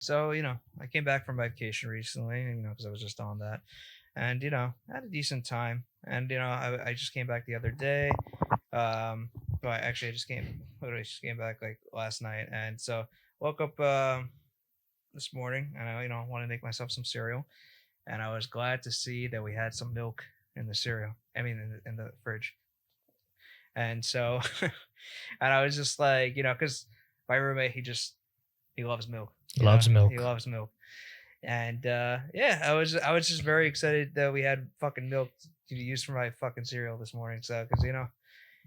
So, I came back from my vacation recently, because I was just on that. And, I had a decent time. And, I just came back the other day. Um, but actually, literally just came back like last night. And so woke up this morning and I, want to make myself some cereal. And I was glad to see that we had some milk in the cereal. I mean, in the fridge. And so, and I was just like, because my roommate, he loves milk. Loves milk. He loves milk. And yeah, I was just very excited that we had fucking milk to use for my fucking cereal this morning. So, because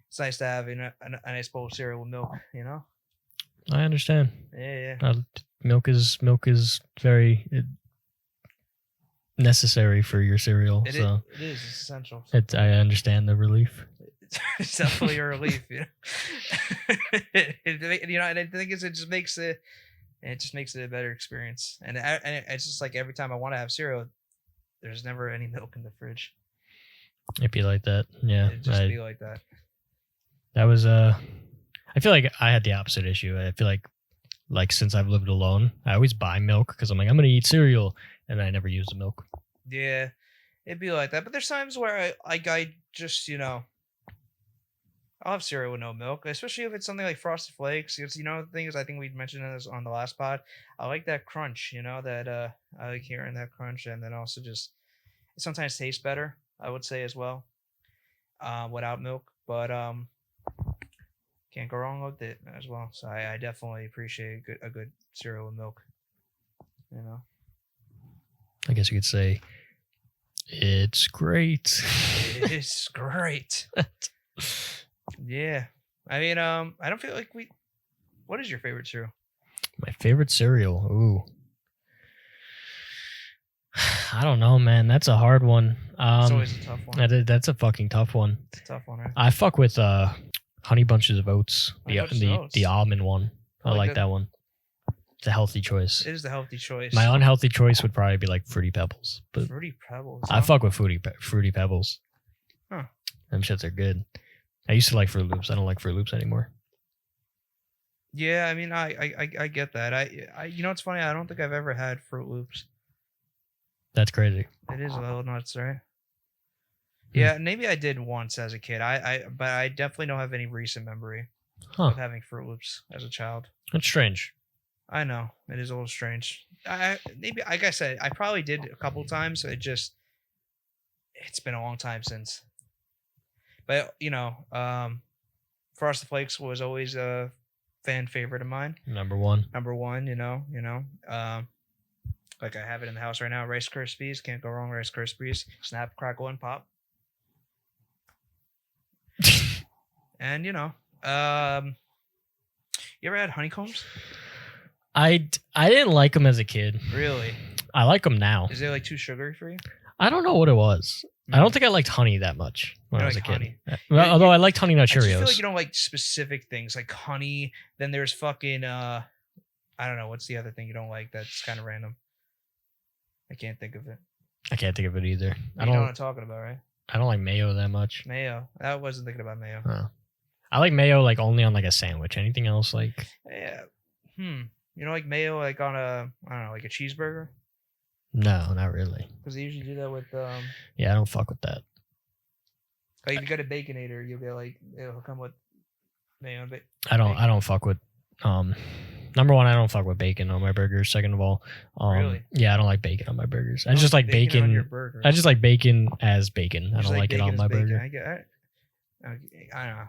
it's nice to have a nice bowl of cereal with milk. I understand. Yeah, Milk is very necessary for your cereal. It so is. It's essential. I understand the relief. It's definitely a relief. And I think it just makes it a better experience. And it's just like every time I want to have cereal, there's never any milk in the fridge. It'd be like that. Yeah. It'd just be like that. That was I feel like I had the opposite issue. I feel like since I've lived alone, I always buy milk because I'm like, I'm gonna eat cereal, and I never use the milk. Yeah, it'd be like that. But there's times where I just I'll have cereal with no milk, especially if it's something like Frosted Flakes. Because the thing is, I think we mentioned this on the last pod. I like that crunch. That I like hearing that crunch, and then also just it sometimes tastes better. I would say as well, without milk. But can't go wrong with it as well. So I definitely appreciate a good cereal with milk. I guess you could say it's great. It's great. Yeah. I mean, I don't feel like what is your favorite cereal? My favorite cereal. Ooh. I don't know, man. That's a hard one. It's always a tough one. That's a fucking tough one. It's a tough one, right? I fuck with Honey Bunches of Oats. The almond one. I like that one. It's a healthy choice. It is the healthy choice. My unhealthy choice would probably be like Fruity Pebbles. But Fruity Pebbles. I fuck with Fruity Pebbles. Huh. Them shits are good. I used to like Fruit Loops. I don't like Fruit Loops anymore. Yeah, I mean, I get that. It's funny. I don't think I've ever had Fruit Loops. That's crazy. It is a little nuts, right? Yeah, maybe I did once as a kid. But I definitely don't have any recent memory of having Fruit Loops as a child. That's strange. I know it is a little strange. Maybe, like I said, I probably did a couple times. It's been a long time since. But Frosted Flakes was always a fan favorite of mine. Number one. Like I have it in the house right now. Rice Krispies, can't go wrong. Rice Krispies, snap, crackle, and pop. And you ever had honeycombs? I didn't like them as a kid. Really? I like them now. Is it like too sugary for you? I don't know what it was. I don't think I liked honey that much when I was a kid. Honey. Although I liked Honey Nut Cheerios. I just feel like you don't like specific things like honey. Then there's fucking I don't know, what's the other thing you don't like that's kind of random? I can't think of it. I can't think of it either. You know what I'm talking about, right? I don't like mayo that much. Mayo. I wasn't thinking about mayo. Oh. I like mayo like only on like a sandwich. Anything else like? Yeah. Like mayo like on I don't know, like a cheeseburger? No, not really. Because they usually do that with Yeah, I don't fuck with that. Like if you go to Baconator, you'll get like it'll come with mayo. I don't fuck with number one, I don't fuck with bacon on my burgers. Second of all, really? Yeah, I don't like bacon on my burgers. I just like bacon. On your burger. I just like bacon as bacon. I don't like it on my burger. I don't know.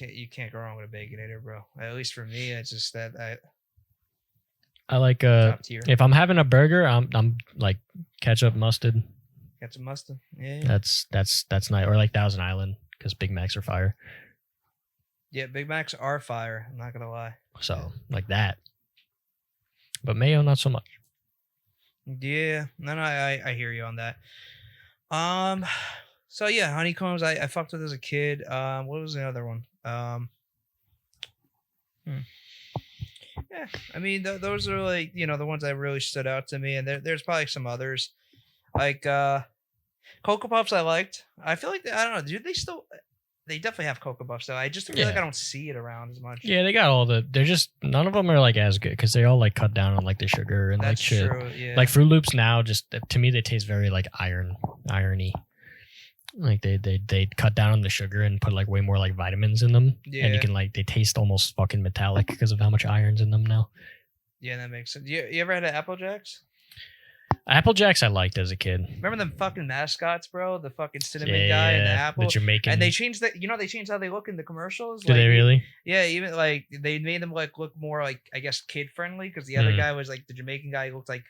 You can't go wrong with a Baconator, bro. At least for me, it's just that I like top tier. If I'm having a burger, I'm like ketchup, mustard. Ketchup, mustard. Yeah. That's nice. Or like Thousand Island because Big Macs are fire. Yeah, Big Macs are fire. I'm not gonna lie. So like that. But mayo, not so much. Yeah, no, I hear you on that. So yeah, honeycombs. I fucked with as a kid. What was the other one? Yeah, I mean those are like the ones that really stood out to me, and there's probably some others, like Cocoa Puffs. I liked. I feel like I don't know. Do they still? they definitely have Cocoa Puffs though. I just feel like Yeah. I don't see it around as much. Yeah, they got all the. They're just none of them are like as good because they all like cut down on like the sugar and That's like shit. true. Yeah. Like Fruit Loops now, just to me they taste very like irony. Like they cut down on the sugar and put like way more like vitamins in them, and Yeah. you can like they taste almost fucking metallic because of how much iron's in them now. Yeah, that makes sense. You ever had an Apple Jacks? Apple Jacks I liked as a kid. Remember them fucking mascots, bro? The fucking cinnamon guy and the apple. the Jamaican. And they changed that. They changed how they look in the commercials. Did they really? Yeah, even like they made them like look more like I guess kid friendly because the other Mhm. guy was like the Jamaican guy. He looked like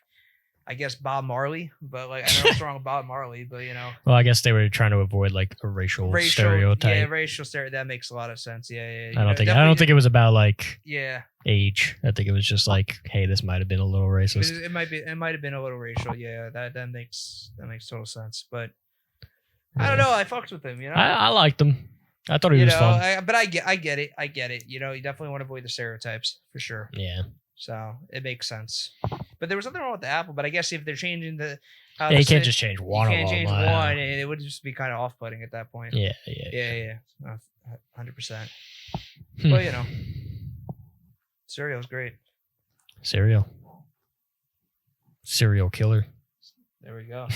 I guess Bob Marley, but like I don't know what's wrong with Bob Marley, but Well, I guess they were trying to avoid like a racial stereotype. Yeah, racial stereotype. That makes a lot of sense. Yeah. I don't think it was about like Yeah, age. I think it was just like, hey, this might have been a little racist. it might be. It might have been a little racial. Yeah, that makes total sense. But I don't know. I fucked with him. I liked him. I thought he was fun. But I get it. I get it. You definitely want to avoid the stereotypes for sure. Yeah. So it makes sense. But there was nothing wrong with the apple. But I guess if they're changing the, Yeah, you can't just change one you of can't them. change one, and it would just be kind of off-putting at that point. Yeah. Yeah. 100%. Hmm. Well, cereal's great. Serial killer. There we go.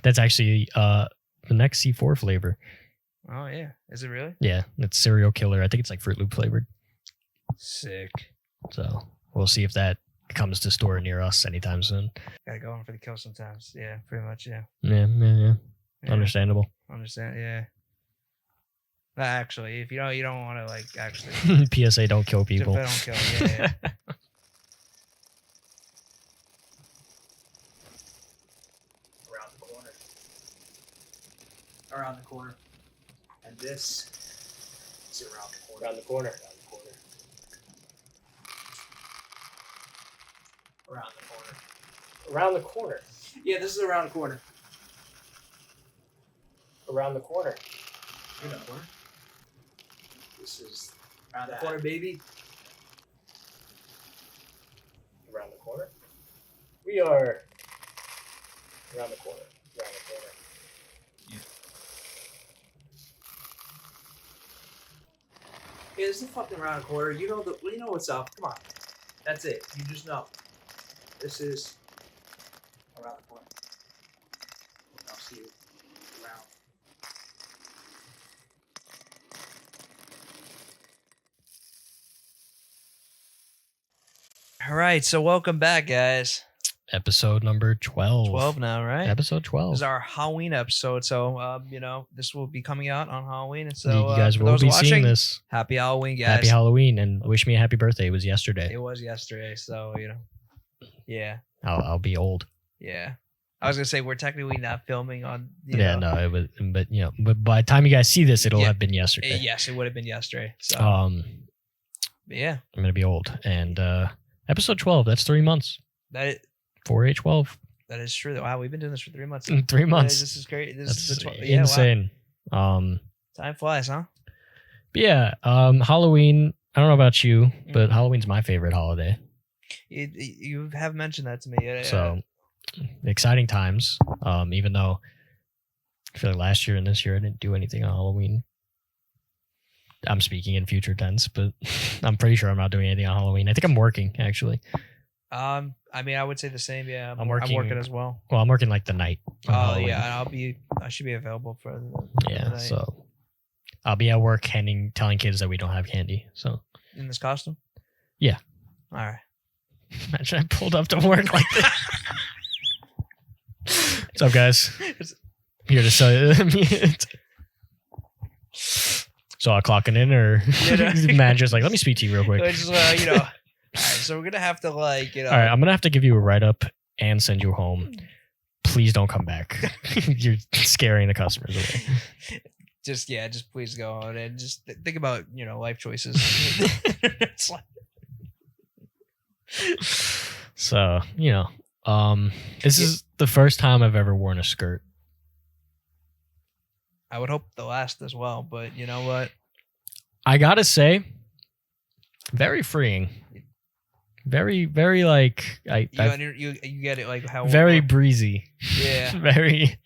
That's actually the next C4 flavor. Oh yeah, is it really? Yeah, it's serial killer. I think it's like Fruit Loop flavored. Sick. So we'll see if that comes to store near us anytime soon. Gotta go on for the kill sometimes. Yeah, pretty much. Yeah. Yeah. Yeah. Understandable. Understand. Yeah. Actually, if you don't want to like actually. PSA: don't kill people. Don't kill. Yeah. Around the corner. And this is around the corner. Around the corner. Around the corner. Around the corner. Yeah, this is around the corner. Around the corner. You know, corner. This is around the corner, baby. Around the corner. We are around the corner. Around the corner. Yeah, this is fucking around the corner. You know what's up. Come on. That's it. You just know. This is around the corner. I'll see you around. All right. So welcome back, guys. Episode number 12. 12 now, right? Episode 12. This is our Halloween episode. So, this will be coming out on Halloween. And so, you guys for will those be watching, seeing this. Happy Halloween, guys. Happy Halloween and wish me a happy birthday. It was yesterday. It was yesterday. So, yeah. I'll be old. Yeah. I was going to say, we're technically not filming on. It was, but by the time you guys see this, it'll Yeah. have been yesterday. Yes, it would have been yesterday. So, But yeah. I'm gonna be old. And episode 12. That's 3 months. That 4/8/12. is true. Wow, we've been doing this for 3 months. In 3 months. This is great. This That's is the yeah, wow. insane. Time flies, huh? But yeah. Halloween. I don't know about you, but Mhm. Halloween's my favorite holiday. You have mentioned that to me. So exciting times. Even though I feel like last year and this year I didn't do anything on Halloween. I'm speaking in future tense, but I'm pretty sure I'm not doing anything on Halloween. I think I'm working actually. I mean, I would say the same. Yeah, I'm working as well. Well, I'm working like the night. on Oh Halloween. yeah, I should be available for the Yeah, night. so I'll be at work telling kids that we don't have candy. So in this costume. Yeah. All right. imagine I pulled up to work like this. What's up, guys? Here to sell you. So I'll clocking in, or the manager's like, "Let me speak to you real quick." Which is, all right, so we're gonna have to All right, I'm gonna have to give you a write up and send you home. Please don't come back. You're scaring the customers away. just please go on and just think about life choices. It's like, So this is the first time I've ever worn a skirt. I would hope the last as well, but you know what? I gotta say, very freeing. Very, very like You get it like how very breezy. yeah Very.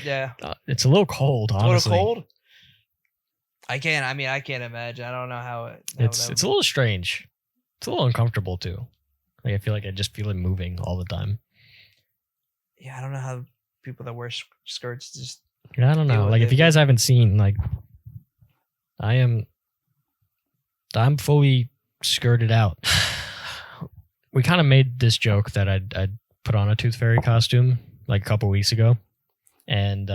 yeah. It's a little cold, A honestly. little cold. I can't. I mean, I can't imagine. I don't know how it. It's a little strange. It's a little uncomfortable too. Like I feel like I just feel it moving all the time. Yeah, I don't know how people that wear skirts just. I don't deal know. with Like if it, you guys haven't seen, like I'm fully skirted out. We kind of made this joke that I'd put on a Tooth Fairy costume like a couple weeks ago, and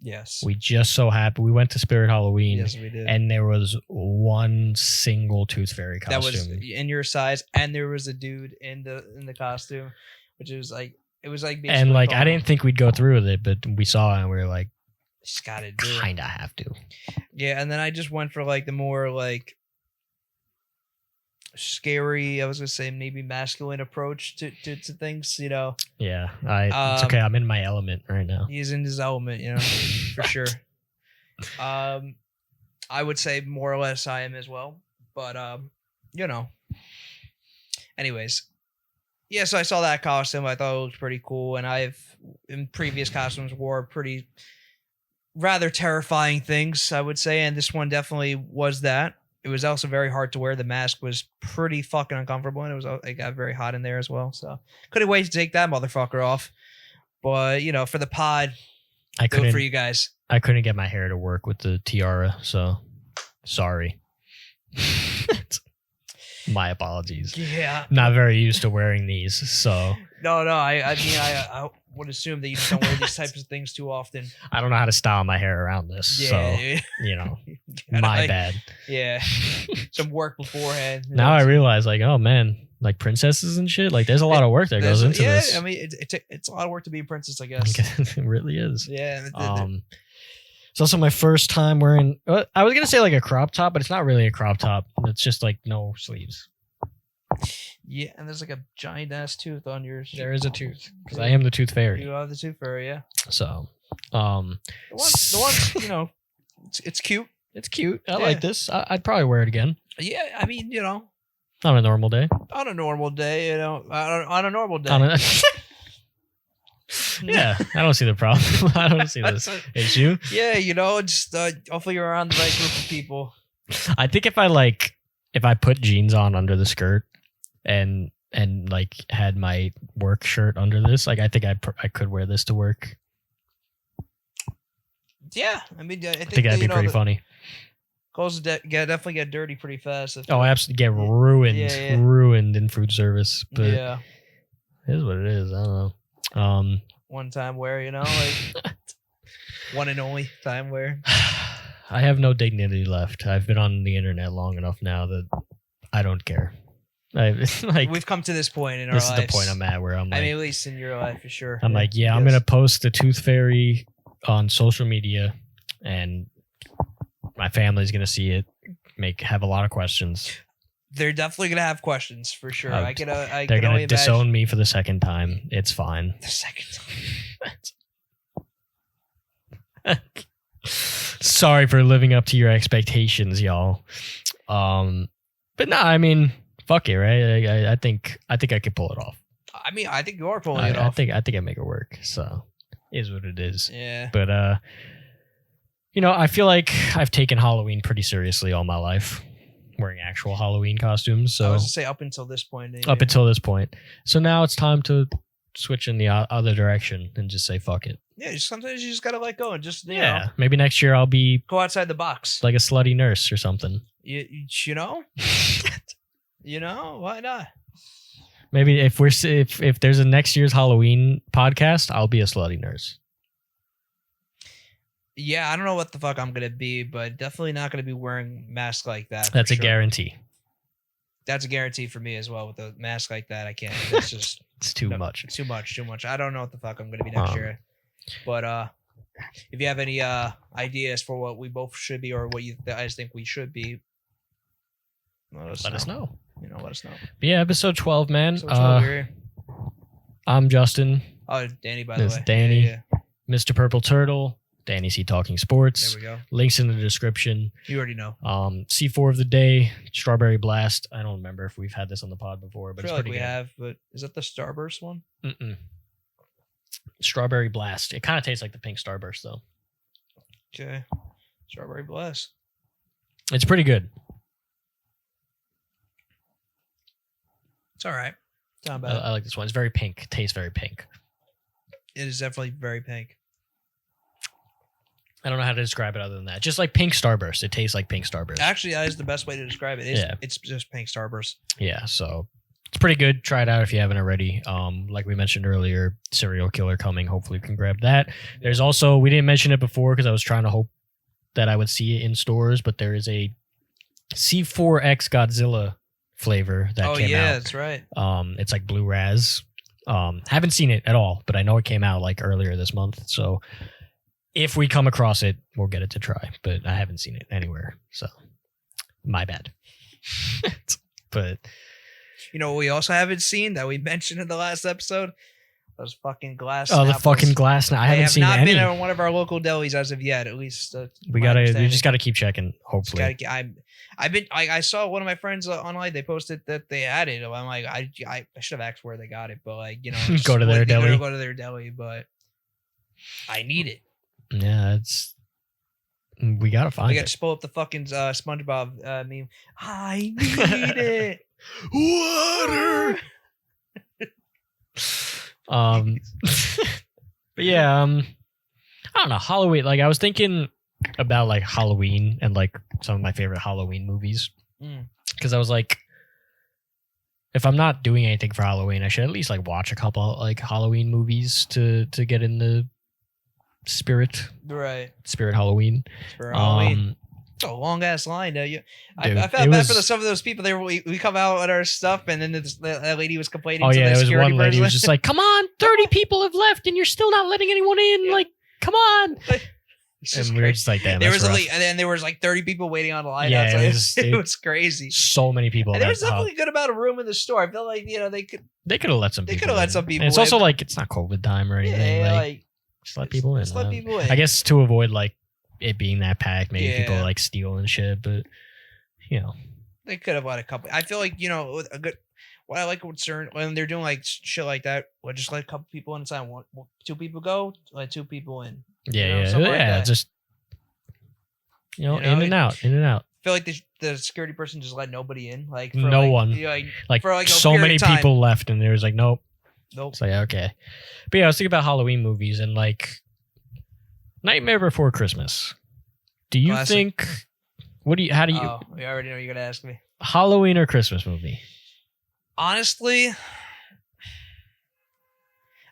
Yes. we just so happened we went to Spirit Halloween, Yes, we did. and there was one single Tooth Fairy that costume. was in your size, and there was a dude in the costume, which was like it was like. And basically like I called- didn't think we'd go through with it, but we saw it and we were like, Just gotta do it. kinda have to. Yeah, and then I just went for like the more like scary. I was gonna say maybe masculine approach to things. You know, Yeah, it's okay. I'm in my element right now. he's in his element. You know, for sure. I would say more or less I am as well, but you know. Anyways, yeah. So I saw that costume. I thought it looked pretty cool, and I've in previous costumes wore pretty rather terrifying things, I would say, and this one definitely was that. It was also very hard to wear. The mask was pretty fucking uncomfortable, and it got very hot in there as well. So couldn't wait to take that motherfucker off. But you know, for the pod, I do it for couldn't you guys. I couldn't get my hair to work with the tiara, so sorry. My apologies. Yeah. Not very used to wearing these, so No. I mean, I would assume that you just don't wear these types of things too often. I don't know how to style my hair around this. Yeah. So you know, Gotta, my like, bad. Yeah. Some work beforehand. Now I realize, like, oh man, like princesses and shit. Like, there's a lot of work that goes into this. I mean, it's a lot of work to be a princess, I guess. It really is. Yeah. It's also my first time wearing. I was gonna say like a crop top, but it's not really a crop top. It's just like no sleeves. Yeah, and there's like a giant ass tooth on yours. There is a tooth because I am the Tooth Fairy. You have the tooth fairy, yeah. So, The one, you know, it's cute. it's cute. I Yeah. like this. I'd probably wear it again Yeah, I mean, you know, on a normal day. on a normal day, you know, on a normal day. Yeah, I don't see the problem. I don't see this issue. Yeah, you know, just hopefully you're around the right group of people. I think if I put jeans on under the skirt and like had my work shirt under this, like I think I could wear this to work. Yeah, I mean, I I think think that'd be you know, pretty the funny. clothes definitely get dirty pretty fast. Oh, absolutely get ruined, Yeah. ruined in food service. But yeah, it is what it is. I don't know. one time wear, you know, like one and only time wear. I have no dignity left. I've been on the internet long enough now that I don't care. Like We've come to this point in our this is lives. the point I'm at where I'm like, I mean, at least in your life, for sure. I'm like, yeah, I'm Yes. gonna post the Tooth Fairy on social media, and my family's gonna see it. Have a lot of questions. They're definitely gonna have questions for sure. I can. I They're can only gonna disown imagine. me for the second time. It's fine. The second Sorry for living up to your expectations, y'all. But no, I mean, fuck it, right? I think I could pull it off. I mean, I think you are pulling it I off. think I make it work. So, is what it is. Yeah. But you know, I feel like I've taken Halloween pretty seriously all my life, wearing actual Halloween costumes. I So was to say up until this point. up until this point, so now it's time to switch in the other direction and just say fuck it. Yeah, sometimes you just gotta let go and just you Yeah, know, maybe next year I'll be go outside the box. like a slutty nurse or something. You know, you know, why not? Maybe if there's a next year's Halloween podcast, I'll be a slutty nurse. Yeah, I don't know what the fuck I'm gonna be, but definitely not gonna be wearing mask like that. for That's a sure. guarantee. That's a guarantee for me as well. With a mask like that, I can't. That's just It's too no, much. Too much. I don't know what the fuck I'm gonna be next year. But if you have any ideas for what we both should be or what you guys think we should be, Let us know. You know, let us know. But yeah, episode 12, man. So, we're here. I'm Justin, Oh, Danny, by the This way. is Danny. Yeah. Mr. Purple Turtle, Danny C Talking Sports. There we go. Links in the description. You already know. C4 of the day, Strawberry Blast. I don't remember if we've had this on the pod before, I but it's feel like pretty we good. have, but is that the Starburst one? Mm-mm. Strawberry Blast. It kind of tastes like the pink Starburst, though. Okay. Strawberry Blast. It's pretty good. It's all right. It's not I, bad. I like this one. It's very pink. Tastes very pink. It is definitely very pink. I don't know how to describe it other than that. Just like pink Starburst. It tastes like pink Starburst. Actually, that is the best way to describe it. Yeah. It's just pink Starburst. Yeah, so it's pretty good. Try it out if you haven't already. Like we mentioned earlier, Serial Killer coming. Hopefully, you can grab that. There's also, we didn't mention it before because I was trying to hope that I would see it in stores, but there is a C4X Godzilla flavor that came out. That's right. It's like blue raz. Haven't seen it at all, but I know it came out like earlier this month. So if we come across it, we'll get it to try. But I haven't seen it anywhere, so my bad. But You know what we also haven't seen that we mentioned in the last episode? Those fucking glass. oh, the apples. fucking glass. I They haven't have seen not any. been in one of our local delis as of yet. At least We just gotta keep checking. Hopefully, I saw one of my friends online. They posted that they had it. I'm like, I should have asked where they got it, but like, you know, just Go to their deli. Go to their deli, but I need it. yeah, we gotta I find got it. to pull up the fucking SpongeBob meme. I need it. Water. But yeah, I don't know, Halloween. Like I was thinking about like Halloween and like some of my favorite Halloween movies, because I was like, if I'm not doing anything for Halloween, I should at least like watch a couple like Halloween movies to get in the spirit Right. Halloween. For Halloween. It's a long ass line. I Dude, felt it bad was- for some of those people. We come out with our stuff, and then that lady was complaining. Oh to yeah, the there was security one lady who was person. just like, "Come on, 30 people have left, and you're still not letting anyone in. Yeah. Like, come on!" It's just And we were crazy. just like, "Damn, There that's was rough." and then there was like 30 people waiting on the line Yeah, outside. it was- It was crazy. So many people. And there that- was definitely a good amount of room in the store. I feel like they could. they could have let some. They people coulda let in. some people And it's in. also like it's not COVID time or anything. Yeah, like, just let people in. Just let people in. I guess to avoid like it being that packed, maybe people Yeah. like steal and shit. But you know, They could have let a couple. I feel like a good. What I like when they're doing like shit like that, well, just let a couple people inside. Two people go, let two people in. yeah, something like that. just You know, in and out, in and out. I feel like the security person just let nobody in. Like for No like, one. you know, Like, for, like, a so period many of time. people left, and there was like, nope. Nope. It's like okay, but yeah, I was thinking about Halloween movies and like Nightmare Before Christmas. Do you Classic. think? How do you Oh, I already know you're gonna ask me. Halloween or Christmas movie? Honestly,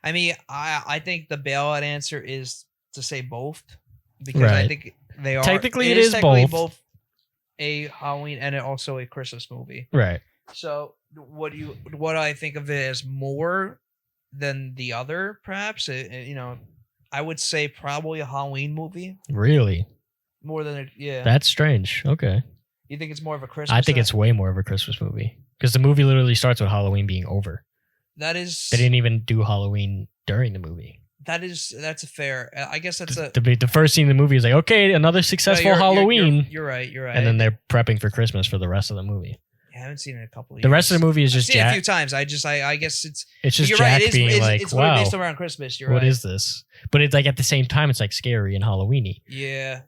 I mean, I think the bailout answer is to say both because I Right. think they are Technically, it is is technically both. a Halloween and also a Christmas movie. Right. So what I think of it as more than the other, perhaps I would say probably a Halloween movie Really? more than yeah. That's strange. Okay. You think it's more of a Christmas? I think it's way more of a Christmas movie because the movie literally starts with Halloween being over. that is They didn't even do Halloween during the movie. that's a fair. I guess that's a The first scene in the movie is like, okay, another successful you're- Halloween, You're right. You're right. and then they're prepping for Christmas for the rest of the movie. I haven't seen it in a couple of The years. rest of the movie is I've just seen it a Jack. few times. I guess it's It's just you're Jack right. It is, being it's, like, it's literally wow, based around Christmas. You're what right. is this? But it's like at the same time, it's like scary and Halloweeny. Yeah,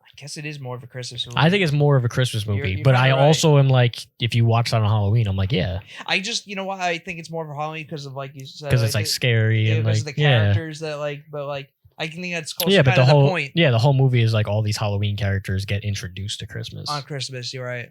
I guess it is more of a Christmas movie. I think it's more of a Christmas movie, You're but I kinda right. also am like, if you watch that on Halloween, I'm like, yeah, I just why I think it's more of a Halloween because of like you said because it's like scary and because like of the yeah, characters that but I can think that's close yeah. to But kind the of whole the point the whole movie is like all these Halloween characters get introduced to Christmas. on Christmas. You're right.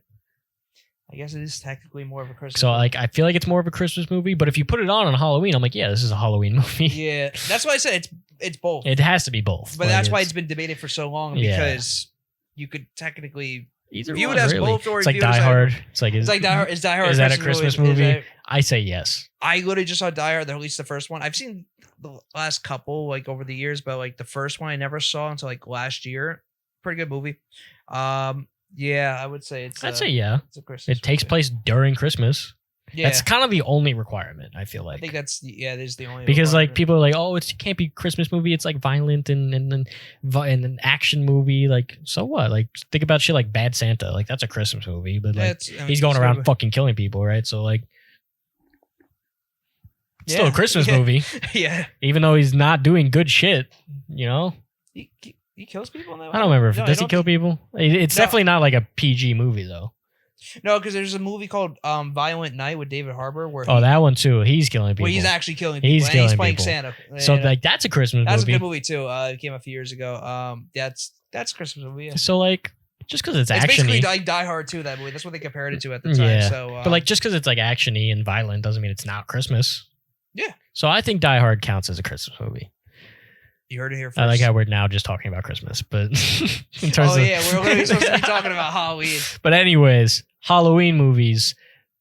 I guess it is technically more of a Christmas. So movie. like I feel like it's more of a Christmas movie, but if you put it on Halloween, I'm like, yeah, this is a Halloween movie. yeah, that's why I said it's both. It has to be both. but Like, that's why it's been debated for so long Yeah. because you could technically. either view it one, as really. both or it's like view it as Die a- Hard. It's like It's like Die Hard. Is Die Hard is a that a Christmas movie? Is that- I say yes. I literally just saw Die Hard, at least the first one. I've seen the last couple like over the years, but like the first one I never saw until like last year. Pretty good movie. Yeah, I would say I'd say yeah. it's a Christmas. It takes movie. place during Christmas. Yeah, That's kind of the only requirement, I feel I like. think that's this is the only Because like requirement. people are like, oh, it can't be Christmas movie. It's like violent and an action movie. Like, so what? Like, think about shit like Bad Santa. Like, that's a Christmas movie, but like I mean, he's going so- around fucking killing people, right? So like, it's still a Yeah, Christmas yeah. movie, Yeah, even though he's not doing good shit. You know, He kills people in that. I don't remember. No, I Does he don't kill people? It's No. definitely not like a PG movie though. No, because there's a movie called Violent Night with David Harbour where Oh, that one too. He's killing people. where he's actually killing people. He's and killing he's playing people. Santa. So And, like that's a Christmas that's movie. a good movie too. It came out a few years ago. That's a Christmas movie. Yeah. So like just because it's It's basically actiony, like Die Hard too. That movie. That's what they compared it to at the time. Yeah. So, but like just because it's like actiony and violent doesn't mean it's not Christmas. Yeah. So I think Die Hard counts as a Christmas movie. you heard it here first. I like how we're now just talking about Christmas, but in terms Oh of yeah, we're literally supposed to be talking about Halloween. But anyways, Halloween movies.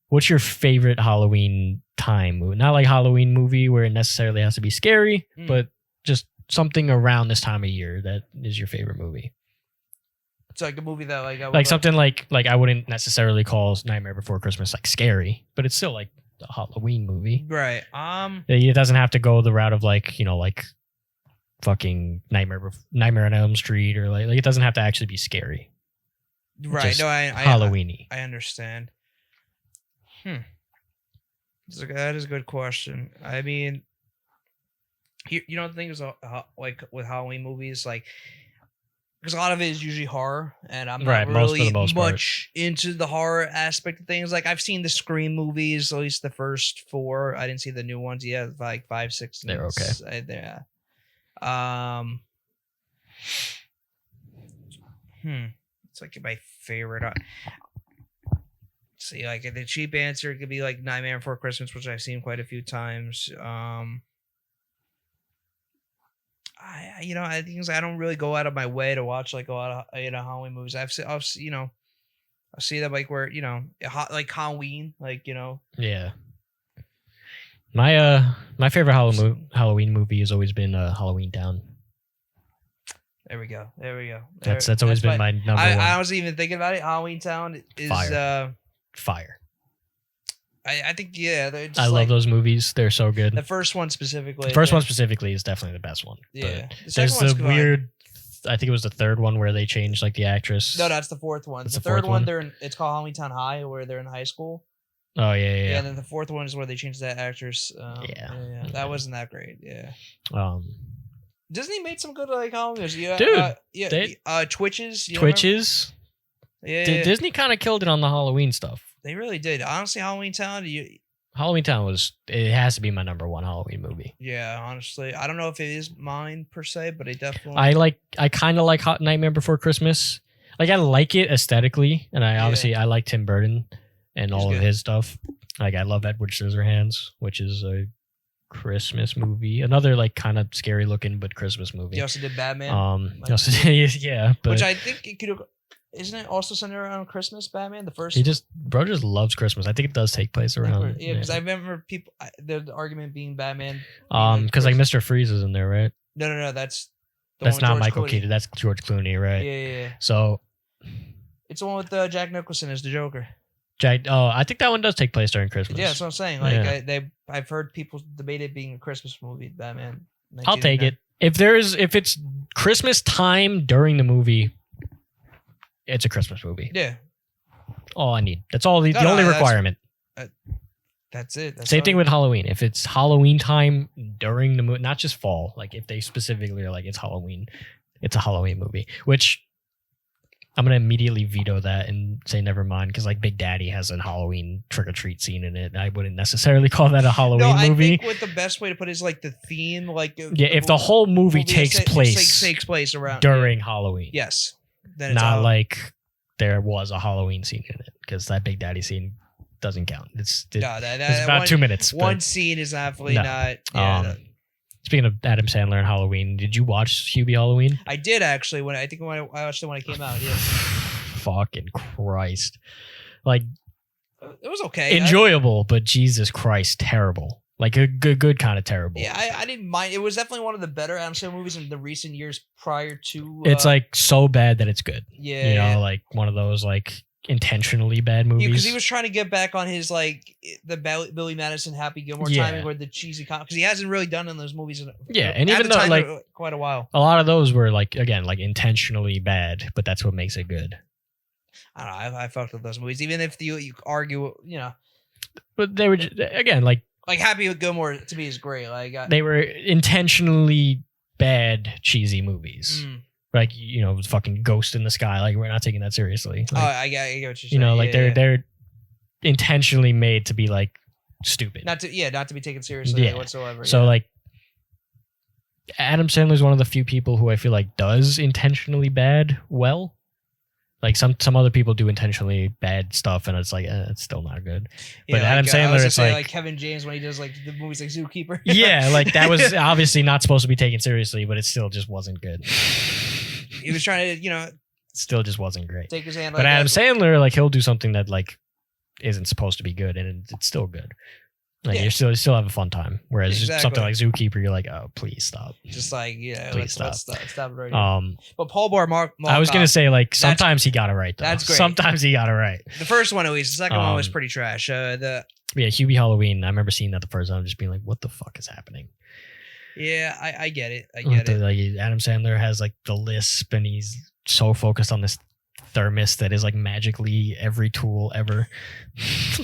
What's your favorite Halloween time movie? Not like Halloween movie where it necessarily has to be scary, Mm. but just something around this time of year that is your favorite movie. It's like a movie that like I would Like love- something like I wouldn't necessarily call Nightmare Before Christmas like scary, but it's still like a Halloween movie. Right. It doesn't have to go the route of like, like fucking Nightmare on Elm Street or like it doesn't have to actually be scary. Right. just No, I Halloween-y. I understand. That is a good question. I mean, the thing is, like with Halloween movies, like because a lot of it is usually horror, and I'm Right, not most for really the most part. much into the horror aspect of things. Like I've seen the Scream movies, at least the first 4. I didn't see the new ones yet, like 5, 6. They're okay. Yeah. It's like my favorite. See, like the cheap answer could be like Nightmare Before Christmas, which I've seen quite a few times. I think I don't really go out of my way to watch like a lot of Halloween movies. I've see them like where like Halloween, like Yeah. My favorite Halloween movie has always been Halloween Town. There we go. That's always been my number one. I was even thinking about it. Halloween Town is Fire. I think I love those movies. They're so good. the first one specifically. The first one specifically is definitely the best one. Yeah. But The second there's one's the fine. weird. I think it was the third one where they changed like the actress. No, that's the fourth one. That's The the fourth third one, one? it's called Halloween Town High, where they're in high school. Oh Yeah, yeah. and then the fourth one is where they changed that actress. Yeah. That wasn't that great. Yeah. Disney made some good like Halloween movies. Yeah, Dude, Twitches. Twitches. Yeah, Disney kind of killed it on the Halloween stuff. they really did. Honestly, Halloween Town. Halloween Town it has to be my number one Halloween movie. Yeah, honestly, I don't know if it is mine per se, but it definitely. I kind of like Nightmare Before Christmas. Like I like it aesthetically, and I like Tim Burton and He's all good. of his stuff. Like I love Edward Scissorhands, which is a Christmas movie. Another like kind of scary looking but Christmas movie. He also did Batman. Yeah, but which I think it could. Isn't it also centered around Christmas? Batman, the first. bro just loves Christmas. I think it does take place around. Yeah, because I remember people. The argument being Batman. Because like Mr. Freeze is in there, right? No, that's. That's one with not George Michael Clooney. Keaton. That's George Clooney, right? Yeah. So, It's the one with Jack Nicholson as the Joker. I think that one does take place during Christmas. Yeah, that's what I'm saying. Like Yeah. I've heard people debate it being a Christmas movie. Batman. I'll take it. If it's Christmas time during the movie, it's a Christmas movie. Yeah, All I need. That's all the No, only no, that's- requirement. that's it. That's Same all thing I- with Halloween. If it's Halloween time during the movie, not just fall. Like if they specifically are like it's Halloween, it's a Halloween movie. Which I'm gonna immediately veto that and say never mind because like Big Daddy has a Halloween trick or treat scene in it. I wouldn't necessarily call that a Halloween No, I movie. think what the best way to put it is like the theme, like Yeah, if the whole movie takes place takes place around during Halloween, yes, then it's not all- like there was a Halloween scene in it because that Big Daddy scene doesn't count. It's no, that about one, 2 minutes. but- One scene is definitely No. not. Yeah, Speaking of Adam Sandler and Halloween, did you watch Hubie Halloween? I did actually when I watched it when it came out. Yeah, Fucking Christ. Like it was okay. enjoyable, but Jesus Christ, terrible. Like a good kind of terrible. I didn't mind. It was definitely one of the better Adam Sandler movies in the recent years prior to. It's like so bad that it's good. yeah, You know, yeah. like one of those like intentionally bad movies. Because he was trying to get back on his like the Billy Madison Happy Gilmore Yeah. timing where the cheesy because he hasn't really done in those movies. Yeah, and at even the though, time, like- quite a while. a lot of those were like again like intentionally bad, but that's what makes it good. I don't know. I fucked with those movies, even if you argue, But they were again like like Happy Gilmore to me is great. Like they were intentionally bad cheesy movies. Like, fucking ghost in the sky. Like, we're not taking that seriously. Like, I get what you're saying. like they're intentionally made to be like stupid. not to be taken seriously whatsoever. So yeah. like Adam Sandler's one of the few people who I feel like does intentionally bad well. Like some other people do intentionally bad stuff, and it's like it's still not good. But Adam I Sandler, was gonna it's say, like Kevin James when he does like the movies like Zookeeper. yeah, like that was obviously not supposed to be taken seriously, but it still just wasn't good. He was trying to Still just wasn't great. take his hand. But like Adam that. Sandler, like he'll do something that like isn't supposed to be good, and it's still good. Like Yeah. you still have a fun time. Whereas Exactly. something like Zookeeper, you're like, oh, please stop. Just like Please let's stop it right here. But Paul Blart I was gonna say like That's- sometimes he got it right though. that's great. Sometimes he got it right. the first one at least. The second one was Um, pretty trash. Yeah, Hubie Halloween. I remember seeing that the first time, just being like, what the fuck is happening? Yeah, I get it. I get it. Like Adam Sandler has like the lisp, and he's so focused on this thermos that is like magically every tool ever.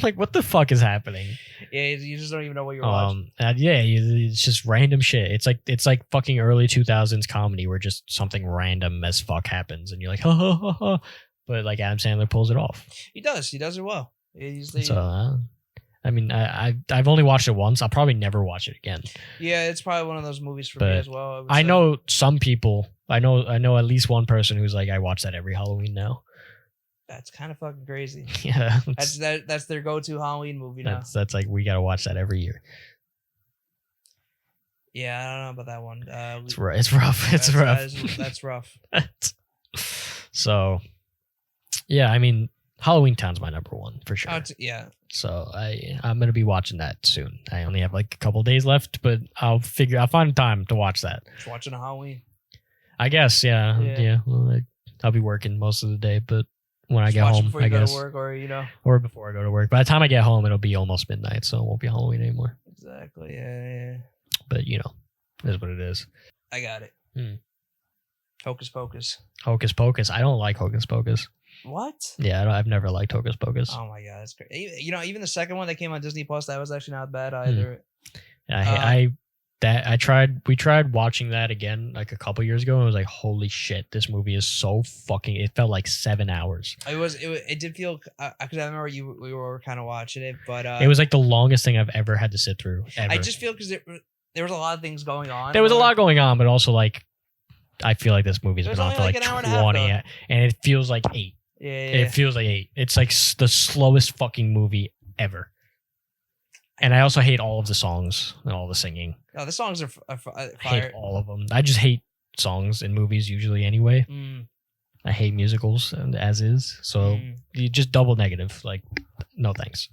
Like, what the fuck is happening? Yeah, you just don't even know what you're watching. And it's just random shit. It's like fucking early 2000s comedy where just something random as fuck happens, and you're like, ha ha ha ha. But like Adam Sandler pulls it off. He does it well. So I mean, I've only watched it once. I'll probably never watch it again. Yeah, it's probably one of those movies for me But as well. I know some people. I know at least one person who's like, I watch that every Halloween now. That's kind of fucking crazy. Yeah, That's their go-to Halloween movie now. that's like we gotta watch that every year. Yeah, I don't know about that one. It's rough. It's rough. That's rough. So, yeah, I mean, Halloween Town's my number one for sure. Yeah. So I'm gonna be watching that soon. I only have like a couple days left, but I'll find time to watch that. Just watching a Halloween. I guess, yeah. Yeah. Well, I'll be working most of the day, but when I Just get watch it home, before I you go guess, to work, or before I go to work. By the time I get home, it'll be almost midnight, so it won't be Halloween anymore. Exactly. Yeah. But it is what it is. I got it. Hmm. Hocus Pocus. Hocus Pocus. I don't like Hocus Pocus. What? Yeah, I've never liked Hocus Pocus. Oh my god, that's great. Even the second one that came on Disney Plus, that was actually not bad either. We tried watching that again like a couple years ago, and I was like, holy shit, this movie is so fucking. It felt like 7 hours. It did feel because I remember we were kind of watching it, but It was like the longest thing I've ever had to sit through. Ever. I just feel because there was a lot of things going on. There was a lot going on, but also like I feel like this movie's There's been on only for like like an hour and a half, 20, and it feels like 8. Yeah. It feels like 8. It's like the slowest fucking movie ever. And I also hate all of the songs and all the singing. No, the songs are I fire. hate all of them. I just hate songs in movies usually anyway. Mm, I hate musicals and as is. So you just double negative. Like, no thanks.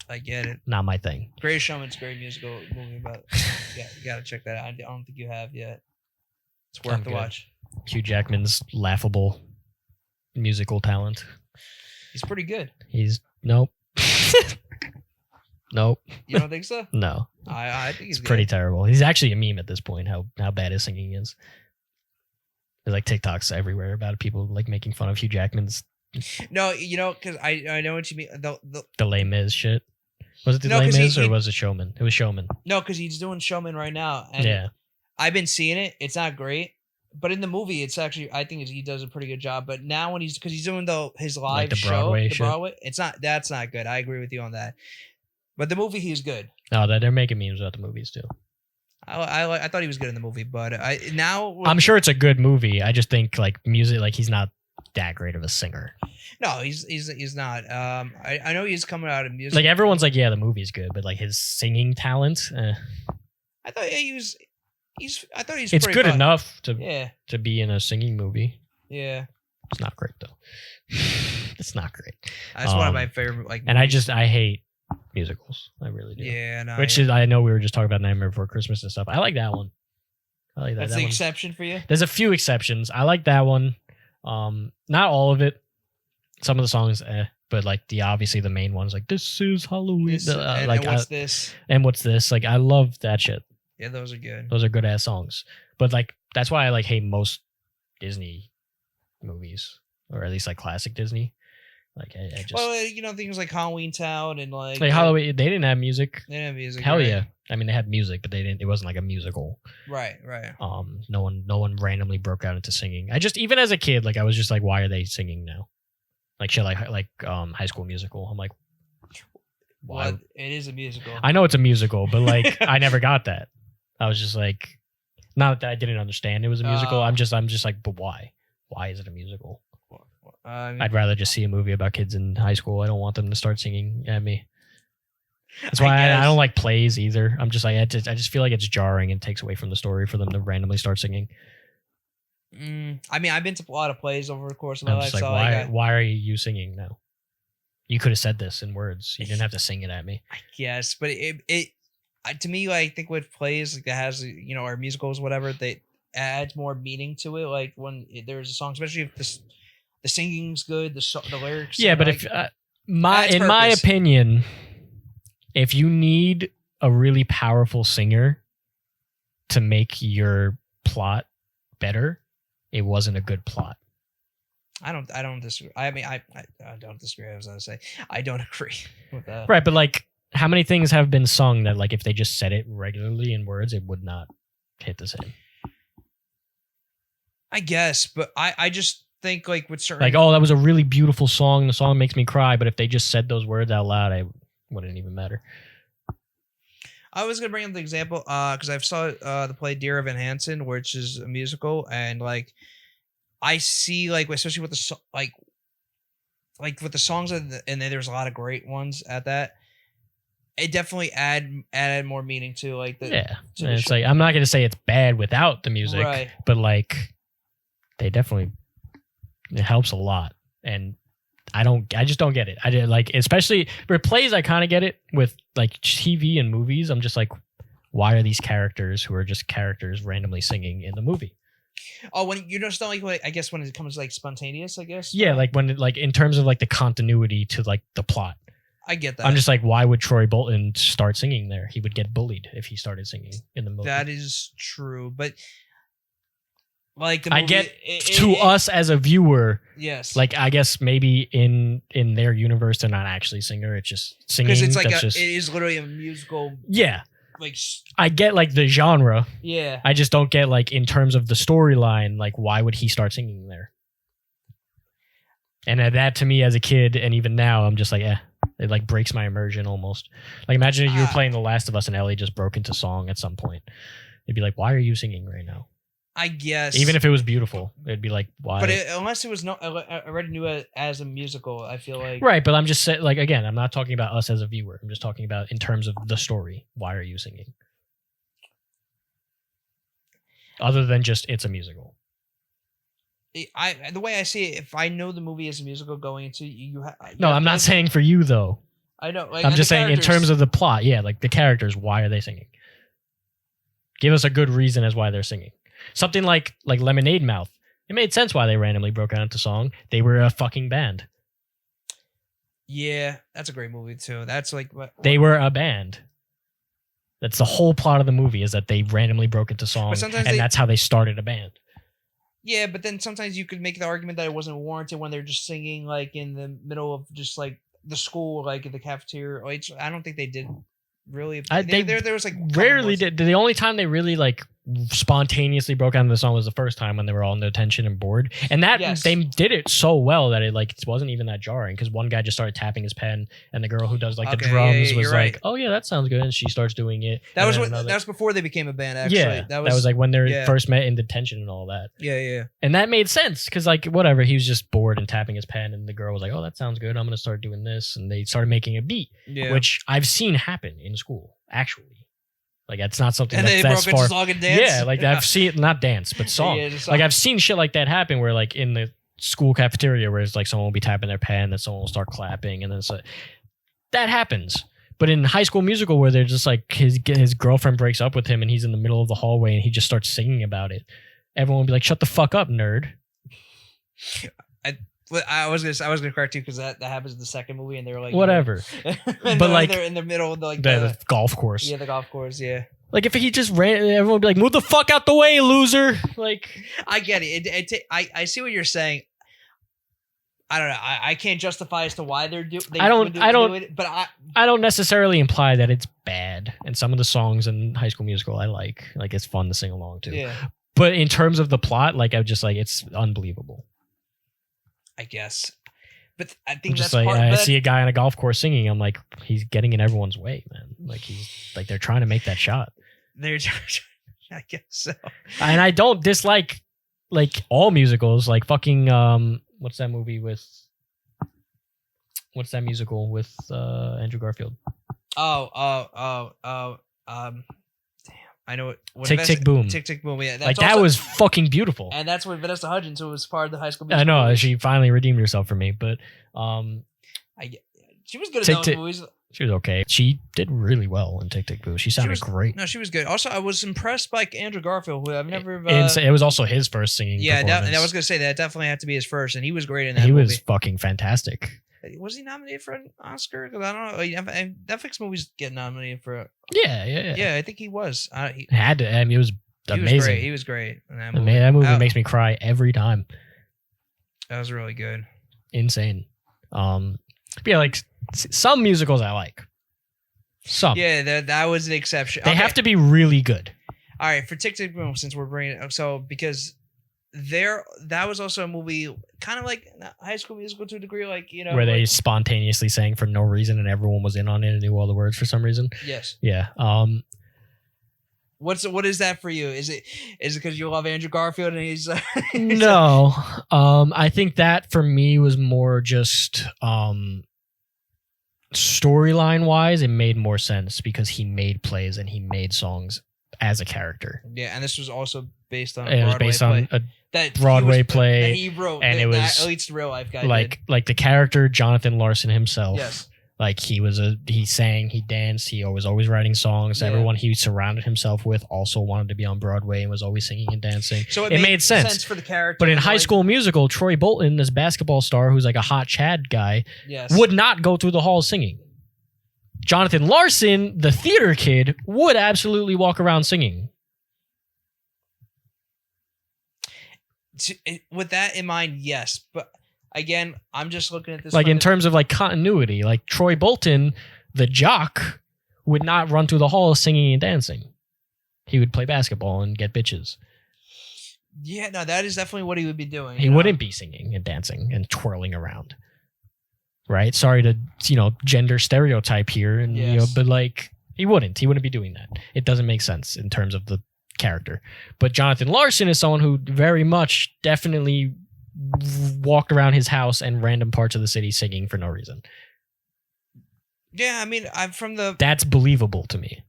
I get it. Not my thing. Greatest Showman's a great musical movie about. Yeah, you gotta check that out. I don't think you have yet. It's worth I'm the good. watch. Hugh Jackman's laughable musical talent. He's pretty good. Nope. Nope. You don't think so? No. I think he's It's pretty good. terrible. He's actually a meme at this point, how bad his singing is. There's like TikToks everywhere about people like making fun of Hugh Jackman's No, because I know what you mean. The Les Mis shit. Was it the No, Les 'cause Mis or he- was it Showman? It was Showman. No, because he's doing Showman right now, and Yeah. I've been seeing it. It's not great, but in the movie, it's actually I think he does a pretty good job. But now when he's doing his live the show, Broadway the shit? Broadway, that's not good. I agree with you on that. But the movie, he's good. No, they're making memes about the movies too. I thought he was good in the movie, but I'm sure it's a good movie. I just think like music, like he's not that great of a singer. No, he's not. I know he's coming out of music. Like everyone's like, yeah, the movie's good, but like his singing talent, I thought he was. I thought he's. it's pretty good fun. enough Yeah, to be in a singing movie. yeah. It's not great though. It's not great. That's one of my favorite. And I hate musicals. I really do. Yeah, no, Which is I know we were just talking about Nightmare Before Christmas and stuff. I like that one. I like that. that's that the one. exception for you. There's a few exceptions. I like that one. Not all of it. Some of the songs, but like obviously the main ones, like "This is Halloween," And like what's this? and what's this? Like I love that shit. Yeah, those are good. Those are good ass songs. But like that's why I like hate most Disney movies, or at least like classic Disney. Like I just Well, things like Halloween Town and like Halloween. They didn't have music. They didn't have music. Hell right? yeah. I mean, they had music, but they didn't. It wasn't like a musical. Right. No one randomly broke out into singing. I just, even as a kid, like I was just like, why are they singing now? Like shit, like High School Musical. I'm like, why? Well, it is a musical. I know it's a musical, but like I never got that. I was just like, not that I didn't understand it was a musical. I'm just like, but why? Why is it a musical? I'd rather just see a movie about kids in high school. I don't want them to start singing at me. That's why I don't like plays either. I'm just like, I just feel like it's jarring and takes away from the story for them to randomly start singing. I mean, I've been to a lot of plays over the course of my I'm life. just like, why are you singing now? You could have said this in words. You didn't have to sing it at me. I guess, but to me, like, I think with plays like that has, or musicals, whatever, they adds more meaning to it. Like when there's a song, especially if the singing's good, the lyrics. Yeah, but like, if my opinion, if you need a really powerful singer to make your plot better, it wasn't a good plot. I don't disagree. I mean, I don't disagree. I was gonna say I don't agree with that. Right, but like, how many things have been sung that like if they just said it regularly in words, it would not hit the same? I guess, but I just think like with certain, like, oh, that was a really beautiful song. The song makes me cry, but if they just said those words out loud, I wouldn't even matter. I was gonna bring up the example because I saw the play Dear Evan Hansen, which is a musical, and like I see like especially with the like with the songs and there's a lot of great ones at that. It definitely added more meaning to like the it's like I'm not gonna say it's bad without the music, right? But like they definitely it helps a lot, and I just don't get it. I did like, especially for plays, I kind of get it. With like TV and movies, I'm just like, why are these characters who are just characters randomly singing in the movie? Oh, when you just don't like I guess when it comes like spontaneous, I guess. Yeah, like when like in terms of like the continuity to like the plot. I get that. I'm just like, why would Troy Bolton start singing there? He would get bullied if he started singing in the movie. That is true, but like the movie, I get to us as a viewer. Yes. Like I guess maybe in their universe they're not actually singer. It's just singing. Because it's like it is literally a musical. Yeah. Like I get like the genre. Yeah. I just don't get like in terms of the storyline. Like why would he start singing there? And that to me as a kid and even now I'm just like it like breaks my immersion almost. Like imagine if you were playing The Last of Us and Ellie just broke into song at some point. It'd be like, why are you singing right now? I guess. Even if it was beautiful, it'd be like, why? But unless it was I already knew it as a musical, I feel like. Right, but I'm just saying, like, again, I'm not talking about us as a viewer. I'm just talking about in terms of the story. Why are you singing? Other than just it's a musical. The way I see it, if I know the movie is a musical going into no, I'm not saying for you though. I know. Like, I'm just saying in terms of the plot. Yeah, like the characters. Why are they singing? Give us a good reason as why they're singing. Something like Lemonade Mouth. It made sense why they randomly broke out into song. They were a fucking band. Yeah, that's a great movie too. That's like they were a band. That's the whole plot of the movie is that they randomly broke into song, and that's how they started a band. Yeah, but then sometimes you could make the argument that it wasn't warranted when they're just singing like in the middle of just like the school, like in the cafeteria. Like, I don't think they did really. There was like rarely did. The only time they really like spontaneously broke out into the song was the first time when they were all in detention and bored, and that they did it so well that it wasn't even that jarring because one guy just started tapping his pen and the girl who does like the drums was like, oh yeah, that sounds good, and she starts doing it. That was before they became a band. Actually, yeah, that was like when they first met in detention and all that. Yeah, and that made sense because like whatever, he was just bored and tapping his pen, and the girl was like, oh, that sounds good, I'm gonna start doing this, and they started making a beat, which I've seen happen in school actually. Like that's not something and that's broke into far. Song and dance? Yeah, like I've seen not dance, but song. Like I've seen shit like that happen where like in the school cafeteria where it's like someone will be tapping their pen, then someone will start clapping, and then so that happens. But in High School Musical, where they're just like his girlfriend breaks up with him, and he's in the middle of the hallway, and he just starts singing about it. Everyone will be like, "Shut the fuck up, nerd." I was gonna correct you because that happens in the second movie, and they were like whatever. But like they're in the middle of the golf course. Yeah, the golf course. Yeah. Like if he just ran, everyone would be like, "Move the fuck out the way, loser!" Like I get it. I see what you're saying. I don't know. I can't justify as to why they're I don't- it, but I don't necessarily imply that it's bad. And some of the songs in High School Musical I like. Like, it's fun to sing along to. yeah, But in terms of the plot, like, I'm just like, it's unbelievable. I guess. But I I'm think just that's like, part. I but see a guy on a golf course singing. I'm like, he's getting in everyone's way, man. Like, he's like, they're trying to make that shot. they're, I guess so. And I don't dislike like all musicals, like fucking what's that movie with what's that musical with Andrew Garfield? Damn. I know what Tick Tick Boom. Tick Tick Boom. Yeah, that's Like, that also- was fucking beautiful. and that's what Vanessa Hudgens, who was part of the High School I Musical. know movies. she finally redeemed herself for me, but She was good in Tick those Tick- movies. she was okay. She did really well in Tick Tick Boom. She sounded was- great. No, she was good. Also, I was impressed by Andrew Garfield, who I've never. And it was also his first singing. Yeah, performance. I was gonna say that definitely had to be his first, and he was great in that He movie. was fucking fantastic. Was he nominated for an Oscar? Because I don't know. Netflix movies get nominated for. Yeah. Yeah, I think he was. He Had to. I mean, it was was amazing. great. He was great in that I movie. mean, that movie Oh, makes me cry every time. That was really good. Insane. But yeah, like some musicals I like. Some. Yeah, that was an exception. They have to be really good. All right, for Tick Tick Boom, since we're bringing it up, so because that was also a movie kind of like High School Musical to a degree, like, you know, Where they like- spontaneously sang for no reason and everyone was in on it and knew all the words for some reason. yes. Yeah. What is that for you? Is it because you love Andrew Garfield and he's No. I think that for me was more just storyline wise, it made more sense because he made plays and he made songs as a character. yeah, and this was also based on a It was Broadway based play on a that Broadway he was, play, that he wrote, and that, it was that, at least the real life guy like the character Jonathan Larson himself. Yes. Like he sang, he danced, he was always writing songs. Yeah. Everyone he surrounded himself with also wanted to be on Broadway and was always singing and dancing. So It made sense. for the character. But in and High like- School Musical, Troy Bolton, this basketball star who's like a hot Chad guy, yes, would not go through the halls singing. Jonathan Larson, the theater kid, would absolutely walk around singing. with that in mind, yes, but again, I'm just looking at this Like from in the- terms of like continuity, like Troy Bolton, the jock, would not run through the halls singing and dancing. He would play basketball and get bitches. Yeah, no, that is definitely what he would be doing. He wouldn't be singing and dancing and twirling around. Right? Sorry to, gender stereotype here and Yes. but like he wouldn't be doing that. It doesn't make sense in terms of the character. But Jonathan Larson is someone who very much definitely walked around his house and random parts of the city singing for no reason. Yeah, I mean, I'm from the That's believable to me.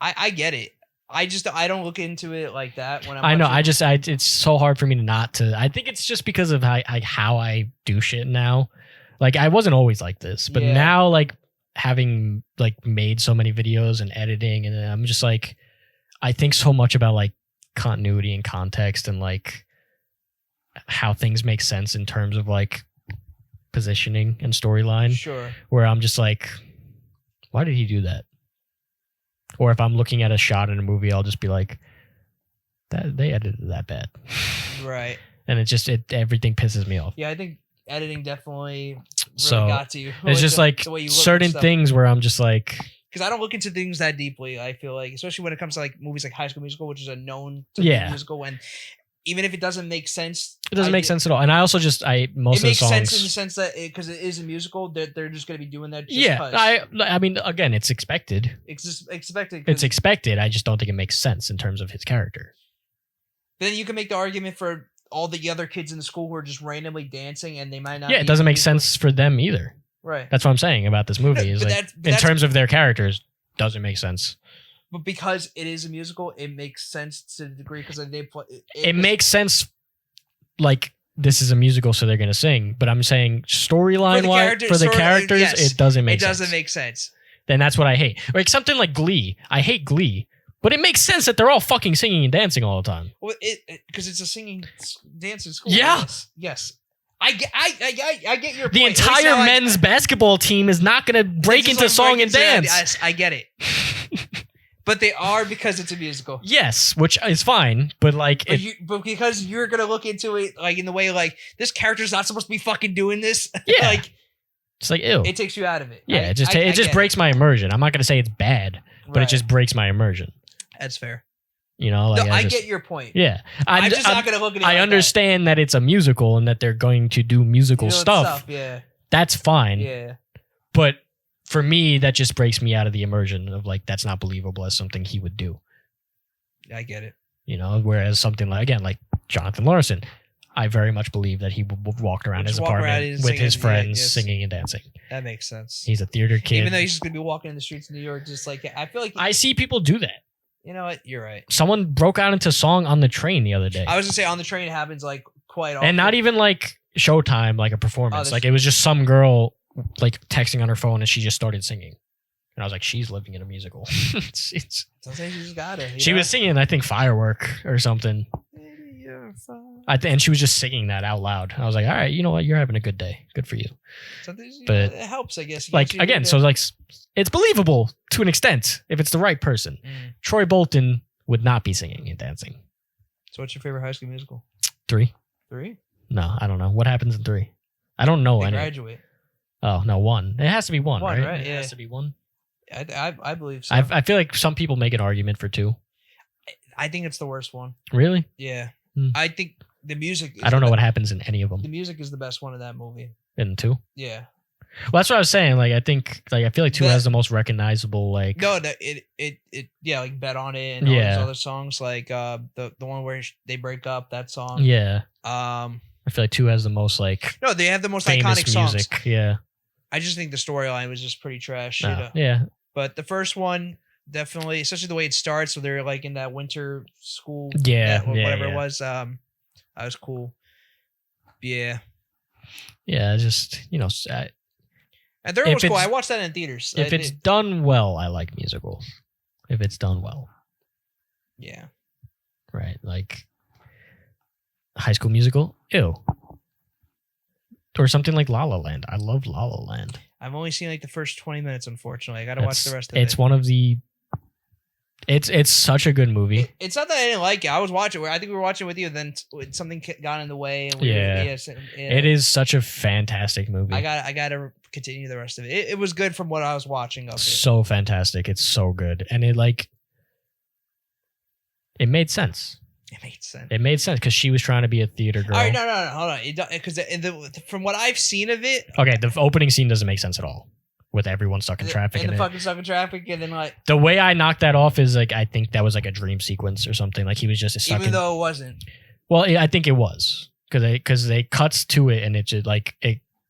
I get it. I don't look into it like that when I'm I know. watching- It's so hard for me not to. I think it's just because of how I do shit now. Like I wasn't always like this, but Yeah. now like having like made so many videos and editing, and I'm just like, I think so much about like continuity and context and like how things make sense in terms of like positioning and storyline. Sure. Where I'm just like, why did he do that? Or if I'm looking at a shot in a movie, I'll just be like, that they edited that bad. Right. And everything pisses me off. Yeah, I think editing definitely really So, got to you. It's just like the way you look at certain stuff. things where I'm just like, Because I don't look into things that deeply. I feel like, especially when it comes to like movies like High School Musical, which is a known Yeah. musical, and even if it doesn't make sense, it doesn't make sense at all. And I also just, most It of the makes songs. sense in the sense that because it is a musical, they're just going to be doing that. Just Yeah. 'cause. I mean, again, it's expected. It's just expected. 'cause It's expected. I just don't think it makes sense in terms of his character. then you can make the argument for all the other kids in the school who are just randomly dancing and they might not. Yeah, be it doesn't make musical- sense for them either. Right. That's what I'm saying about this movie. Is But like, that's- but in that's- terms of their characters, doesn't make sense. But because it is a musical, it makes sense to the degree because they play. It makes sense. Like this is a musical, so they're gonna sing. But I'm saying storyline wise, for the characters, yes, it doesn't make it sense. doesn't make sense. Then that's what I hate. Like something like Glee. I hate Glee, but it makes sense that they're all fucking singing and dancing all the time. Well, because it's a singing dance in school. Yeah. Yes. I get your point. The At least entire now I- men's basketball team is not gonna break It's into just song break and into that. dance. Yes, I get it. But they are because it's a musical. Yes, which is fine, but like But because you're gonna look into it like in the way like this character's not supposed to be fucking doing this. Yeah. like it's like ew. it takes you out of it. Yeah, I it just get breaks my immersion. I'm not gonna say it's bad, but Right. it just breaks my immersion. That's fair. You know, like No, I just- get your point. Yeah, I'm just not gonna look at it. I like understand that it's a musical and that they're going to do that. musical You know, stuff. Yeah. That's fine. Yeah. But for me, that just breaks me out of the immersion of like that's not believable as something he would do. I get it. You know, whereas something like again like Jonathan Larson, I very much believe that he walked around his Just walk around apartment and with his singing, friends yes. singing and dancing. That makes sense. He's a theater kid. Even though he's just gonna be walking in the streets of New York, just like I feel like I see people do that. you know what, you're right. Someone broke out into song on the train the other day. I was gonna say on the train it happens like quite often. And not even like showtime, like a Oh, performance. this- Like it was just some girl like texting on her phone and she just started singing. And I was like, she's living in a musical. it's, Sometimes you just gotta. she was singing, I think, Firework or something. Maybe you're fine. And she was just singing that out loud. I was like, all right, you know what? You're having a good day. Good for you. Sometimes you But, know, it helps, I guess. It Like gets you again, to- so like it's believable to an extent if it's the right person. Mm. Troy Bolton would not be singing and dancing. So what's your favorite High School Musical? 3? 3? No, I don't know. What happens in 3? I don't know They any. Graduate. Oh no, 1. It has to be 1, 1, right? right? It Yeah. has to be 1. I believe so. I feel like some people make an argument for 2. I think it's the worst one. Really? Yeah. Hmm. I think the music. Is I don't know the what happens in any of The them music is the best one in that movie. in 2. Yeah. Well, that's what I was saying. Like, I think, like, I feel like 2 That- has the most recognizable, like, No, it yeah, like Bet on It and all Yeah. those other songs, like the one where they break up, that song. yeah. Um, I feel like 2 has the most, like, no, they have the most famous iconic songs. music. Yeah. I just think the storyline was just pretty trash. You No, know? yeah. But the first one definitely, especially the way it starts, so they're like in that winter school, Yeah, or yeah, whatever yeah. it was. That was cool. Yeah, Yeah. Just, you know, and third If one was cool. it's- I watched that in theaters. if it's done well, I like musicals. If it's done well, yeah, right? Like, High School Musical, ew. Or something like La La Land. I love La La Land. I've only seen like the first 20 minutes. Unfortunately, I got to watch the rest of It's it. one of the. It's such a good movie. It's not that I didn't like it. I was watching. I think we were watching with you. Then something got in the way. And Yeah. It is such a fantastic movie. I got to continue the rest of it. It was good from what I was watching of it. So fantastic. It's so good. And it made sense. It made sense. It made sense because she was trying to be a theater girl. All right, no, hold on. Because from what I've seen of it, Okay, the opening scene doesn't make sense at all. With everyone stuck in traffic. and the in it. fucking stuck in traffic, and then like, The way I knocked that off is like I think that was like a dream sequence or something. Like he was just stuck even in. though it wasn't. Well, I think it was because they cuts to it and it just like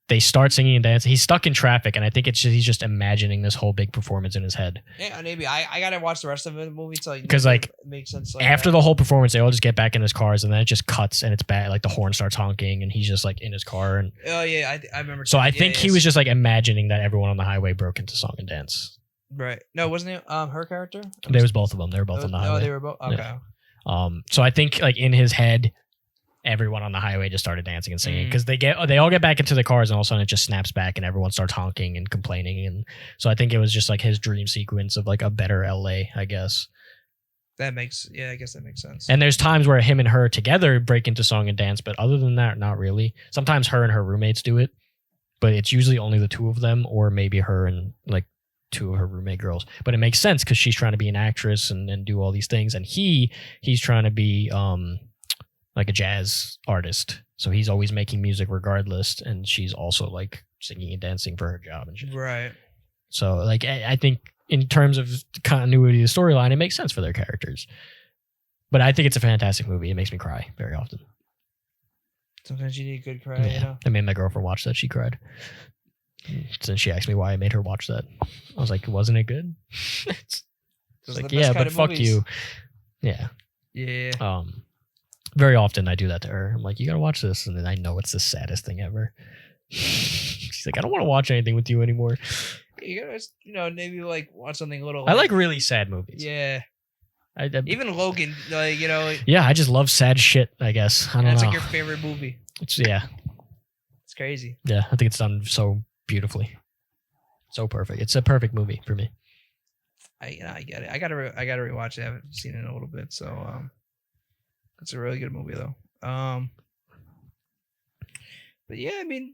they start singing and dancing. He's stuck in traffic, and I think he's just imagining this whole big performance in his head. Yeah, maybe I gotta watch the rest of the movie so 'Cause, like, it makes sense. Like After that. the whole performance, they all just get back in his cars, and then it just cuts and it's bad. Like the horn starts honking, and he's just like in his car. And Oh yeah, I remember. so I yeah, think he yes. was just like imagining that everyone on the highway broke into song and dance. right. No, wasn't it her character? There was both of them. They were both on the Oh, highway. they were both. Okay. So I think like in his head, everyone on the highway just started dancing and singing Mm. because they all get back into the cars and all of a sudden it just snaps back and everyone starts honking and complaining. And so I think it was just like his dream sequence of like a better LA, I guess. I guess that makes sense. And there's times where him and her together break into song and dance, but other than that, not really. Sometimes her and her roommates do it, but it's usually only the two of them or maybe her and like two of her roommate girls. But it makes sense because she's trying to be an actress and do all these things, and he's trying to be like a jazz artist, so he's always making music regardless, and she's also like singing and dancing for her job and shit. Right. So like I think in terms of continuity of the storyline, it makes sense for their characters. But I think it's a fantastic movie. It makes me cry very often. Sometimes you need a good cry. You know. I made my girlfriend watch that. She cried. Since she asked me why I made her watch that, I was like, "Wasn't it good?" It's Those are like, the best yeah, kind but of fuck movies. you. Yeah. Yeah. Very often I do that to her. I'm like, "You gotta watch this," and then I know it's the saddest thing ever. She's like, "I don't want to watch anything with you anymore." You gotta, maybe like watch something a little. I like really sad movies. Yeah. I Even Logan, like yeah, I just love sad shit. I guess I don't that's know. like your favorite movie. It's It's crazy. yeah. I think it's done so beautifully, so perfect. It's a perfect movie for me. I get it. I gotta rewatch it. I haven't seen it in a little bit, so it's a really good movie though. But yeah, I mean,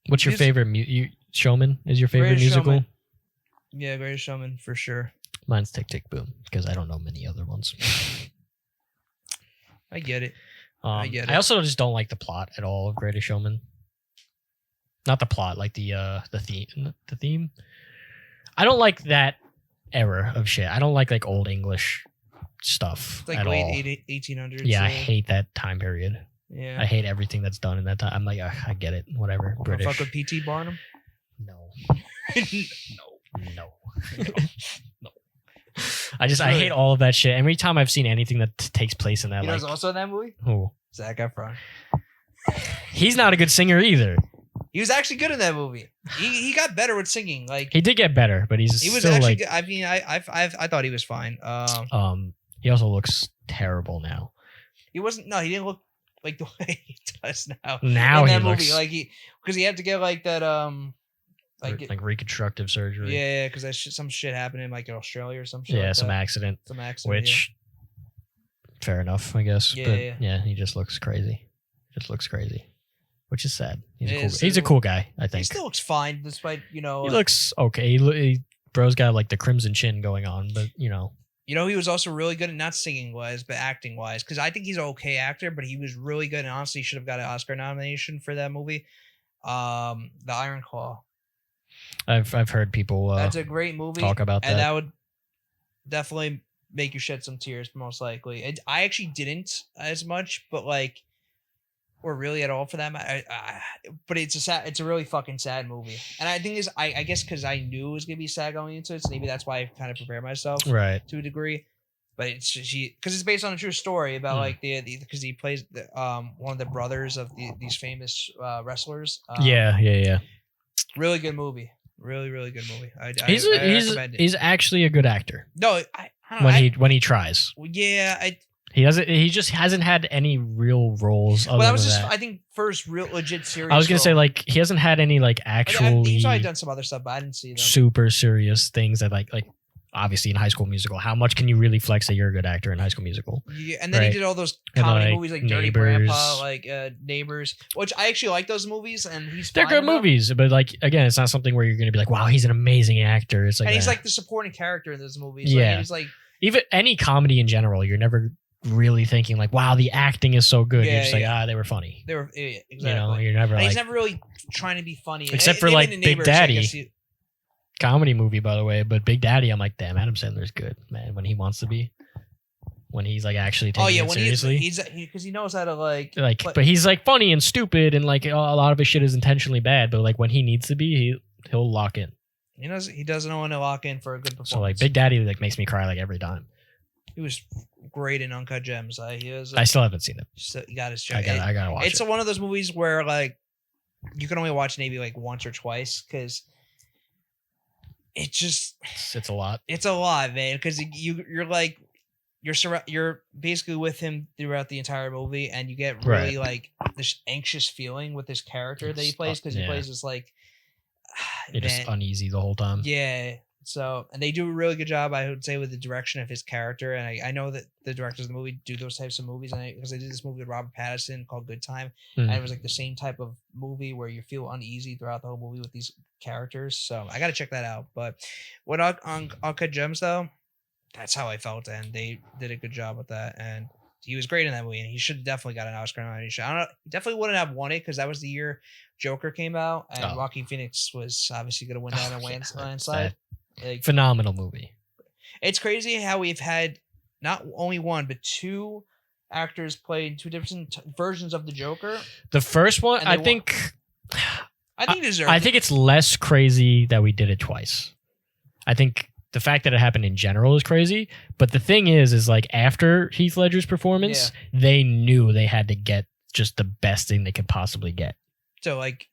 What's your Just- favorite? Showman is your favorite Greatest musical? Showman. Yeah, Greatest Showman for sure. Mine's Tick Tick Boom because I don't know many other ones. I get it. I get it. I also just don't like the plot at all of Greatest Showman. Not the plot, like the theme. The theme. I don't like that era of shit. I don't like old English stuff It's like at late all. 1800s. Yeah, I hate that time period. Yeah. I hate everything that's done in that time. I'm like, ugh, I get it. Whatever. Wanna British. fuck with P.T. Barnum? No. No. No. No. I hate all of that shit. Every time I've seen anything that takes place in that, You know like, who's also in that movie? who? Zac Efron. He's not a good singer either. He was actually good in that movie. He got better with singing. Like He did get better, but he's he was still actually like, good. I mean, I thought he was fine. he also looks terrible He wasn't. No, he didn't look like the way he does now. now in he that movie, looks like because he had to get like that. like reconstructive surgery. Yeah, because some shit happened in like Australia or some shit. Yeah, like some that. accident, Some accident. which fair enough, I guess. Yeah, but yeah. yeah, he just looks crazy. Just looks crazy, which is sad. It is. He's a cool guy, I he think. still looks fine despite He looks okay. Bro's got like the crimson chin going on, but he was also really good at not singing wise, but acting wise. Because I think he's an okay actor, but he was really good and honestly should have got an Oscar nomination for that movie. The Iron Claw. I've heard people That's a great movie. talk about and that. that would definitely make you shed some tears, most likely. I actually didn't as much, but like, or really at all for that matter. But it's a really fucking sad movie. And I think I guess because I knew it was gonna be sad going into it, so maybe that's why I kind of prepared myself Right. to a degree. But it's because it's based on a true story about like because he plays one of the brothers of these famous wrestlers. Yeah. Really good movie. Really, really good movie. I recommend it. He's actually a good actor No, I don't know. when he tries. Yeah, He just hasn't had any real roles. Other well, that was than his, that. I think, first real legit series. I was gonna say role. like he hasn't had any like actually He's probably done some other stuff, but I didn't see them. super serious things that like obviously in High School Musical. How much can you really flex that you're a good actor in High School Musical? Yeah, and then he Right. did all those And, comedy like, movies like Dirty Neighbors. Grandpa, like Neighbors, which I actually like those movies, and he's They're fine good in them. movies, but like again, it's not something where you're gonna be like, wow, he's an amazing actor. It's like And he's nah. like the supporting character in those movies. Yeah. Like, he's like Even any comedy in general, you're never really thinking like, wow, the acting is so good. Yeah, You're just like, yeah. they were funny. they were exactly. You know, you're never and like he's never really trying to be funny, Except for, even like, in Big Neighbors, I Daddy. guess comedy movie, by the way. But Big Daddy, I'm like, damn, Adam Sandler's good, man. When he wants to be, when he's like actually taking Oh yeah, it when seriously. he's because he knows how to like But he's like funny and stupid, and like a lot of his shit is intentionally bad. But like when he needs to be, he'll lock in. he doesn't want to lock in for a good performance. So like Big Daddy like makes me cry like every time. He was great in Uncut Gems. He was. I still haven't seen it. He got his. I gotta watch It's it. one of those movies where like you can only watch maybe like once or twice because it just It's a lot. it's a lot, man. Because you're like you're basically with him throughout the entire movie, and you get really like this anxious feeling with this character that he plays because he Yeah. plays this like You're just man, uneasy the whole time. yeah. So, and they do a really good job, I would say, with the direction of his character. And I know that the directors of the movie do those types of movies, and because I did this movie with Robert Pattinson called Good Time, and it was like the same type of movie where you feel uneasy throughout the whole movie with these characters. So I got to check that out. But what on Uncut Gems though, that's how I felt, and they did a good job with that. And he was great in that movie, and he should have definitely got an Oscar nomination. I don't know, he definitely wouldn't have won it because that was the year Joker came out, and Joaquin Phoenix was obviously going to win that in a landslide. Like, phenomenal movie. it's crazy how we've had not only one but two actors play two different versions of the Joker. The first one, And I they think. I think deserved. I think it's less crazy that we did it twice. I think the fact that it happened in general is crazy, but the thing is like after Heath Ledger's performance, they knew they had to get just the best thing they could possibly get. So like,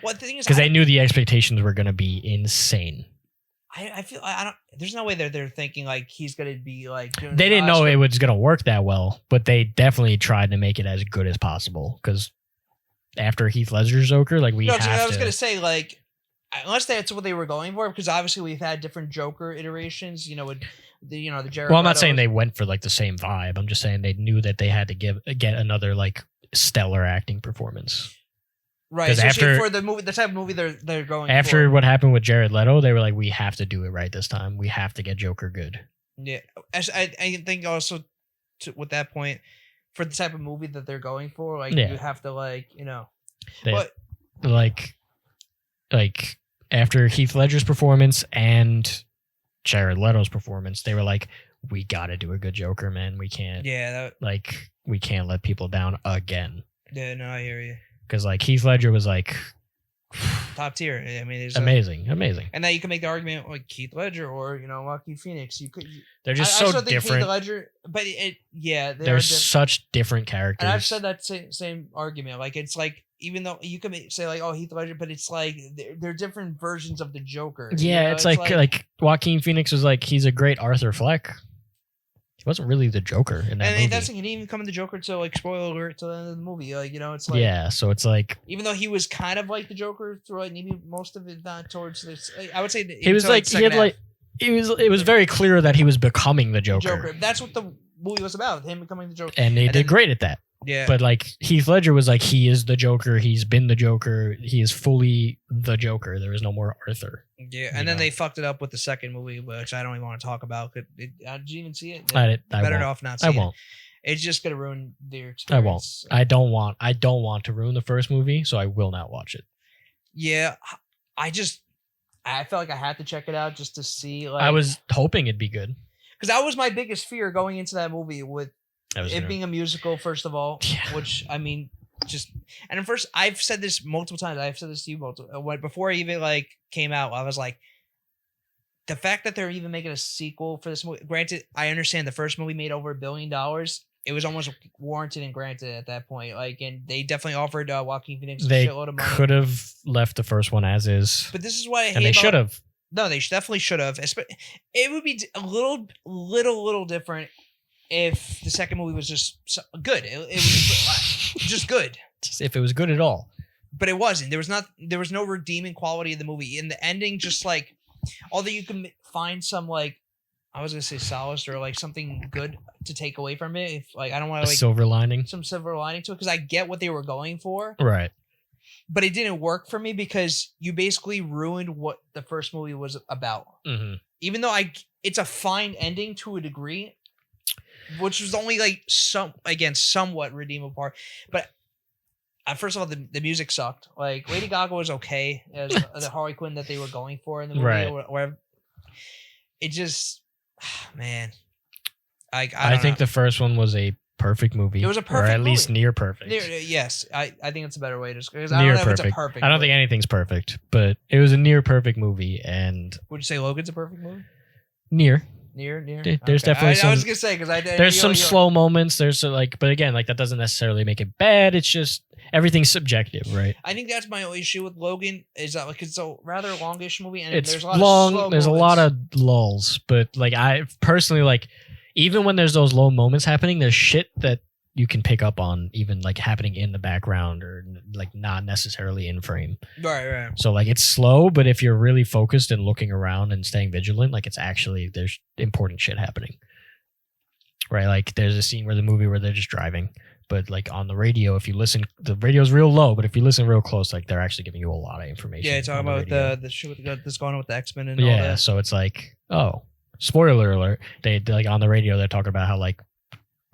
what the thing is, Because they knew the expectations were going to be insane. I feel I don't. There's no way that they're thinking like he's gonna be like. Doing They the didn't know Oscar. it was going to work that well, but they definitely tried to make it as good as possible. Because after Heath Ledger's Joker, like we No, have I was to. gonna say like, unless that's what they were going for, because obviously we've had different Joker iterations. With the Jared. Well, I'm not saying Leto's. they went for like the same vibe. I'm just saying they knew that they had to get another like stellar acting performance. Right, 'Cause especially after- for the movie, the type of movie they're going After for. what happened with Jared Leto, they were like, we have to do it right this time. We have to get Joker good. Yeah, I think also with that point, for the type of movie that they're going for, like Yeah. you have to They- but like after Heath Ledger's performance and Jared Leto's performance, they were like, we got to do a good Joker, man. We can't we can't let people down again. yeah, no, I hear you. Because like Heath Ledger was like Top tier. I mean, there's amazing. and now you can make the argument like Keith Ledger or Joaquin Phoenix. You could. They're just I so still think different. Heath Ledger, but They're different. such different characters. And I've said that same argument. Like it's like even though you can say like Heath Ledger, but it's like they're different versions of the Joker. Yeah, it's like Joaquin Phoenix was like, he's a great Arthur Fleck. He wasn't really the Joker in that and movie. that's he didn't even come in the Joker till like spoiler alert till the end of the movie. Like it's like yeah, so it's like even though he was kind of like the Joker through like maybe most of it not towards this. I would say he was like he had like it was very clear that he was becoming the Joker. That's what the movie was about. Him becoming the Joker. And they did great at that. Yeah. But like Heath Ledger was like, he is the Joker. He's been the Joker. He is fully the Joker. There is no more Arthur. Yeah, and then they fucked it up with the second movie, which I don't even want to talk about. Did you even see it? I Better won't. off not seeing I won't. it. It's just gonna ruin their I experience. won't. I don't want to ruin the first movie, so I will not watch it. Yeah, I felt like I had to check it out just to see. Like, I was hoping it'd be good. because that was my biggest fear going into that movie with it being a musical, first of all, Yeah. which I mean, and at first I've said this multiple times. I've said this to you before it even like came out. I was like, the fact that they're even making a sequel for this movie. Granted, I understand the first movie made over $1 billion. It was almost warranted and granted at that point. Like, and they definitely offered Joaquin Phoenix a They shitload of money. could have left the first one as is, But this is why I hate and they should have. No, they definitely should have. It would be a little different if the second movie was just good. It was just good. Just if it was good at all. But it wasn't. There was no redeeming quality of the movie. In the ending, just like although you can find some like I was gonna say solace or like something good to take away from it. If like I don't want A to like silver lining. some silver lining to it because I get what they were going for, Right. but it didn't work for me because you basically ruined what the first movie was about. Mm-hmm. Even though it's a fine ending to a degree, which was only like somewhat redeemable part. But first of all, the music sucked. Like Lady Gaga was okay as the Harley Quinn that they were going for in the movie, Right. or whatever. It just, man, I think the first one was a perfect movie. It was a or perfect at least movie. near perfect. yes, I think it's a better way to because I Near don't know if it's perfect. a perfect. I don't movie. think anything's perfect, but it was a near perfect movie, and Would you say Logan's a perfect movie? near. Near. There's definitely I was some- gonna say because There's some slow moments. There's like, but again, like that doesn't necessarily make it bad. It's just everything's subjective, right? I think that's my only issue with Logan is that like it's a rather longish movie and It's there's a lot long. Of slow There's moments. a lot of lulls, but like I personally like, even when there's those low moments happening, there's shit that you can pick up on, even like happening in the background or like not necessarily in frame. right. So like it's slow, but if you're really focused and looking around and staying vigilant, like it's actually there's important shit happening. Right? Like there's a scene where they're just driving, but like on the radio, if you listen, the radio's real low, but if you listen real close, like they're actually giving you a lot of information. Yeah, talking on the about radio. the shit that's going on with the X-Men and all Yeah, that. so it's like, oh, spoiler alert. They like on the radio they're talking about how like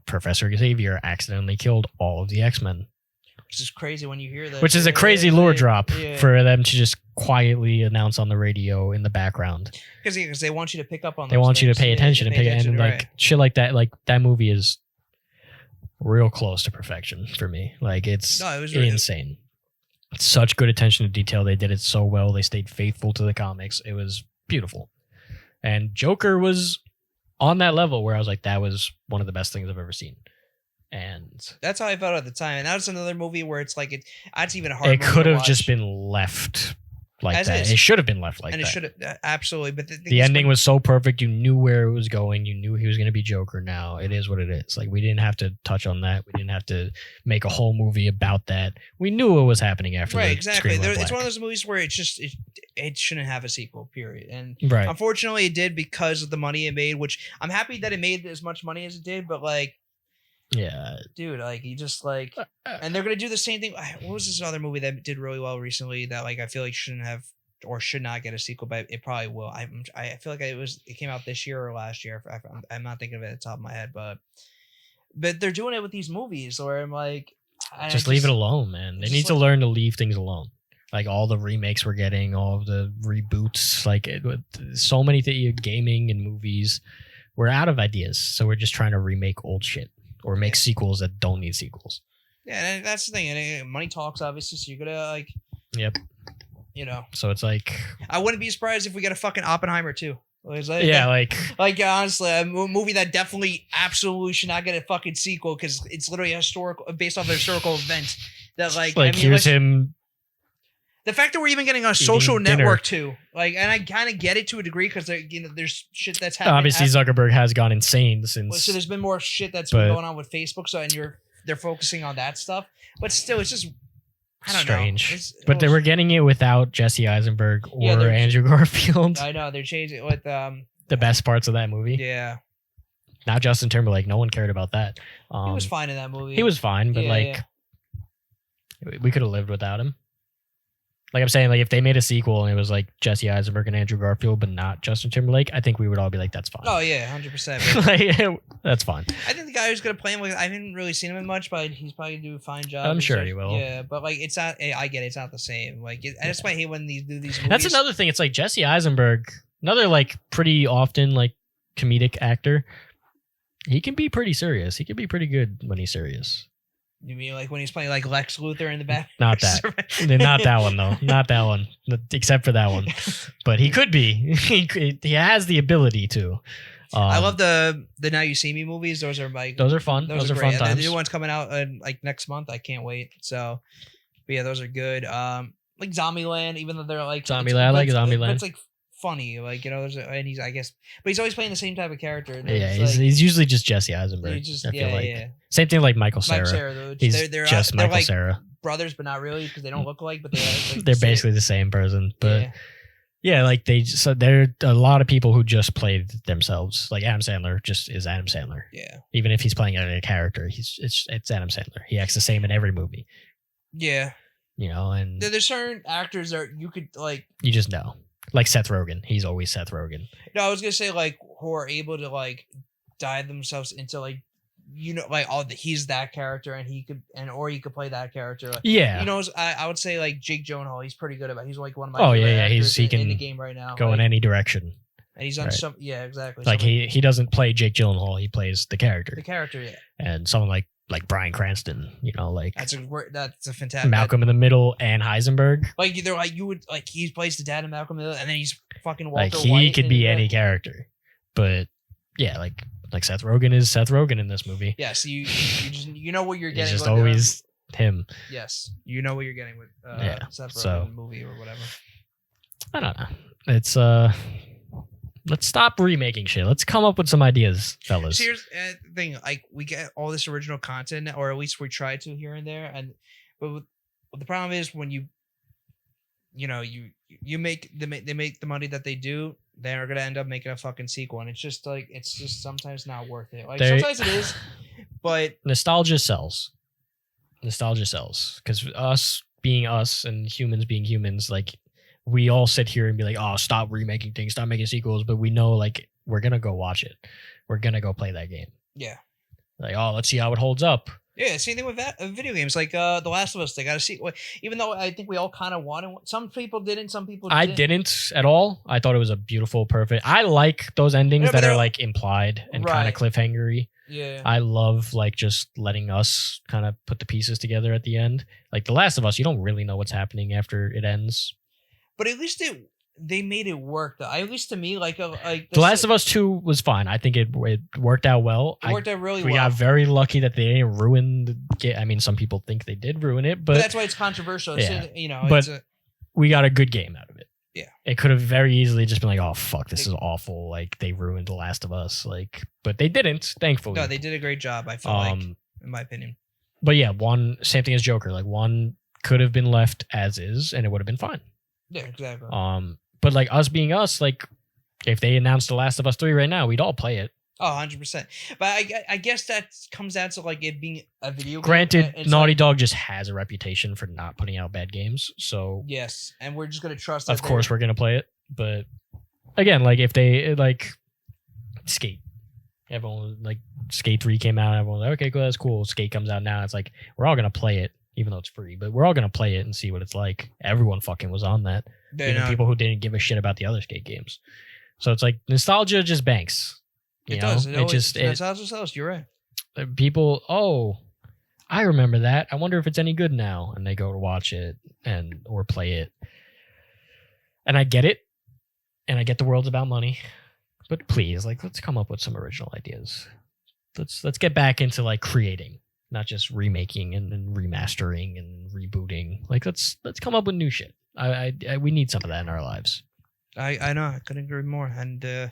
Professor Xavier accidentally killed all of the X-Men. Which is crazy when you hear that. Which is a crazy lore drop Yeah. for them to just quietly announce on the radio in the background. Because they want you to pick up on. They those want you to things. pay Yeah, attention and like right. shit like that. Like that movie is real close to perfection for me. Like it's No, it was really- insane. Such good attention to detail. They did it so well. They stayed faithful to the comics. It was beautiful. And Joker was on that level where I was like, that was one of the best things I've ever seen. And That's how I felt at the time, and that was another movie where it's like that's even a hard. it movie could to have just watch. been left like As that. is. It should have been left like and that. it should have absolutely. But The ending was so perfect. You knew where it was going. You knew he was going to be Joker. Now it is what it is. Like we didn't have to touch on that. We didn't have to make a whole movie about that. We knew what was happening after. right. the Exactly. screen went It's one black. of those movies where it's just it shouldn't have a sequel, period. And Right. unfortunately, it did because of the money it made. Which I'm happy that it made as much money as it did. But like, Yeah. dude, like you just like, and they're gonna do the same thing. What was this other movie that did really well recently that like I feel like shouldn't have or should not get a sequel, but it probably will. I feel like it came out this year or last year. I'm not thinking of it at the top of my head, but they're doing it with these movies where I'm like, Just leave it alone, man. They it's need just to like- learn to leave things alone. Like all the remakes we're getting, all of the reboots, like so many gaming and movies. We're out of ideas, so we're just trying to remake old shit or make sequels that don't need sequels. Yeah, and that's the thing. And money talks, obviously. So you're gonna like, Yep. You know, So it's like, I wouldn't be surprised if we get a fucking Oppenheimer too. yeah, like honestly, a movie that definitely, absolutely should not get a fucking sequel because it's literally based off a historical event. That like, here's him. The fact that we're even getting a social network too, like, and I kind of get it to a degree because there's shit that's happening. Obviously, Zuckerberg has gone insane since. So there's been more shit that's been going on with Facebook. So they're focusing on that stuff, but still, it's just I don't strange. know. But they were getting it without Jesse Eisenberg or Andrew Garfield. I know they're changing it with the best parts of that movie. Yeah. Not Justin Timberlake. No one cared about that. He was fine in that movie. He was fine, but we could have lived without him. Like I'm saying, like if they made a sequel and it was like Jesse Eisenberg and Andrew Garfield, but not Justin Timberlake, I think we would all be like, "That's fine." Oh yeah, 100%. Like, that's fine. I think the guy who's gonna play him, I haven't really seen him in much, but he's probably gonna do a fine job. I'm sure he will. Yeah, but like it's not. I get it, it's not the same. Like that's why I hate when these do these movies. That's another thing. It's like Jesse Eisenberg, another like pretty often like comedic actor. He can be pretty serious. He can be pretty good when he's serious. You mean like when he's playing like Lex Luthor in the back? Not that. Not that one though. Not that one. Except for that one. But he could be. He has the ability to. I love the Now You See Me movies. Those are like those are fun. Those are fun great. times. The new one's coming out like next month. I can't wait. So, but yeah, those are good. Like Zombieland, even though they're like Zombieland, I like Zombieland. It's like funny, like and he's but he's always playing the same type of character. Yeah, he's usually just Jesse Eisenberg. I feel like. Yeah. Same thing like Michael Cera. He's they're just Michael like Cera. Brothers, but not really because they don't look alike. But they're basically the same person. But yeah, like there are a lot of people who just played themselves. Like Adam Sandler just is Adam Sandler. Yeah. Even if he's playing a character, it's Adam Sandler. He acts the same in every movie. Yeah. You know, and there's certain actors that you could like. You just know. Like Seth Rogen. He's always Seth Rogen. No, I was gonna say like who are able to like dive themselves into like like he's that character and he could or he could play that character. Like, yeah. I would say like Jake Gyllenhaal. He's pretty good about. He's like one of my actors he can in the game right now. Go in any direction. And he's on some exactly. Like he doesn't play Jake Gyllenhaal. He plays the character. The character, yeah. And someone like Bryan Cranston, like that's a fantastic Malcolm in the Middle and Heisenberg. Like they're like you would like he plays the dad in Malcolm in the Middle, and then he's fucking Walter White. He could be any character, but yeah, like Seth Rogen is Seth Rogen in this movie. Yes, you just know what you're getting. He's just always him. Yes, you know what you're getting with Seth Rogen in the movie or whatever. I don't know. It's let's stop remaking shit. Let's come up with some ideas, fellas. Here's the thing: like we get all this original content, or at least we try to here and there. But the problem is when you make they make the money that they do, they're gonna end up making a fucking sequel, and it's just sometimes not worth it. Like sometimes it is, but nostalgia sells. Nostalgia sells because us being us and humans being humans, like. We all sit here and be like, oh, stop remaking things, stop making sequels. But we know, like, we're going to go watch it. We're going to go play that game. Yeah. Like, oh, let's see how it holds up. Yeah, same thing with video games. Like The Last of Us, they got to see. Even though I think we all kind of wanted. Some people didn't, some people didn't. I didn't at all. I thought it was a beautiful, perfect. I like those endings that are, like, implied and kind of cliffhangery. Yeah. I love, like, just letting us kind of put the pieces together at the end. Like, The Last of Us, you don't really know what's happening after it ends. But at least they made it work. Though. At least to me, like The Last of Us 2 was fine. I think it worked out well. It worked out really well. We got very lucky that they didn't ruin the game. I mean, some people think they did ruin it, but that's why it's controversial. Yeah. But we got a good game out of it. Yeah. It could have very easily just been like, oh fuck, this is awful. Like they ruined The Last of Us. Like, but they didn't. Thankfully. No, they did a great job. I feel like, in my opinion. But yeah, same thing as Joker. Like one could have been left as is, and it would have been fine. Yeah, exactly. But like us being us, like if they announced The Last of Us 3 right now, we'd all play it. Oh, 100%. But I guess that comes down to like it being a video game. Granted, It's Naughty like, Dog just has a reputation for not putting out bad games, so yes, and we're just gonna trust. That of course we're gonna play it. But again, like if they like Skate, everyone like Skate 3 came out, everyone was like, okay, cool, that's cool. Skate comes out now, it's like we're all gonna play it, even though it's free, but we're all gonna play it and see what it's like. Everyone fucking was on that. Even people who didn't give a shit about the other Skate games. So it's like nostalgia just banks. It does. It always, just that's how it sells. You're right. people. Oh, I remember that. I wonder if it's any good now, and they go to watch it or play it. And I get it, and I get the world's about money, but please, like, let's come up with some original ideas. Let's get back into like creating, not just remaking and remastering and rebooting. Like let's come up with new shit. We need some of that in our lives. I know. I couldn't agree more. And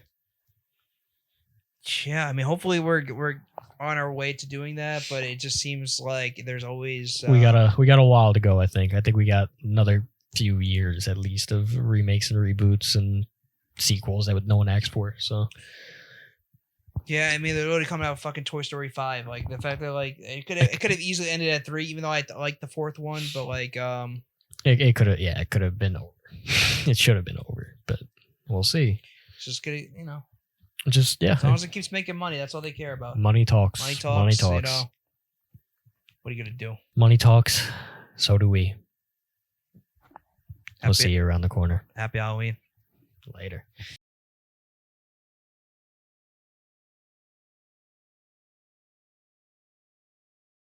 yeah, I mean, hopefully we're on our way to doing that. But it just seems like there's always we got a while to go. I think we got another few years at least of remakes and reboots and sequels that no one asked for. So yeah, I mean, they're already coming out with fucking Toy Story 5. Like the fact that like it could have easily ended at 3, even though I like the 4th one. But like it could have been over. It should have been over, but we'll see. It's just gonna, just as long as it keeps making money, that's all they care about. Money talks. Money talks. What are you gonna do? Money talks. So do we. We'll Happy- see you around the corner. Happy Halloween. Later.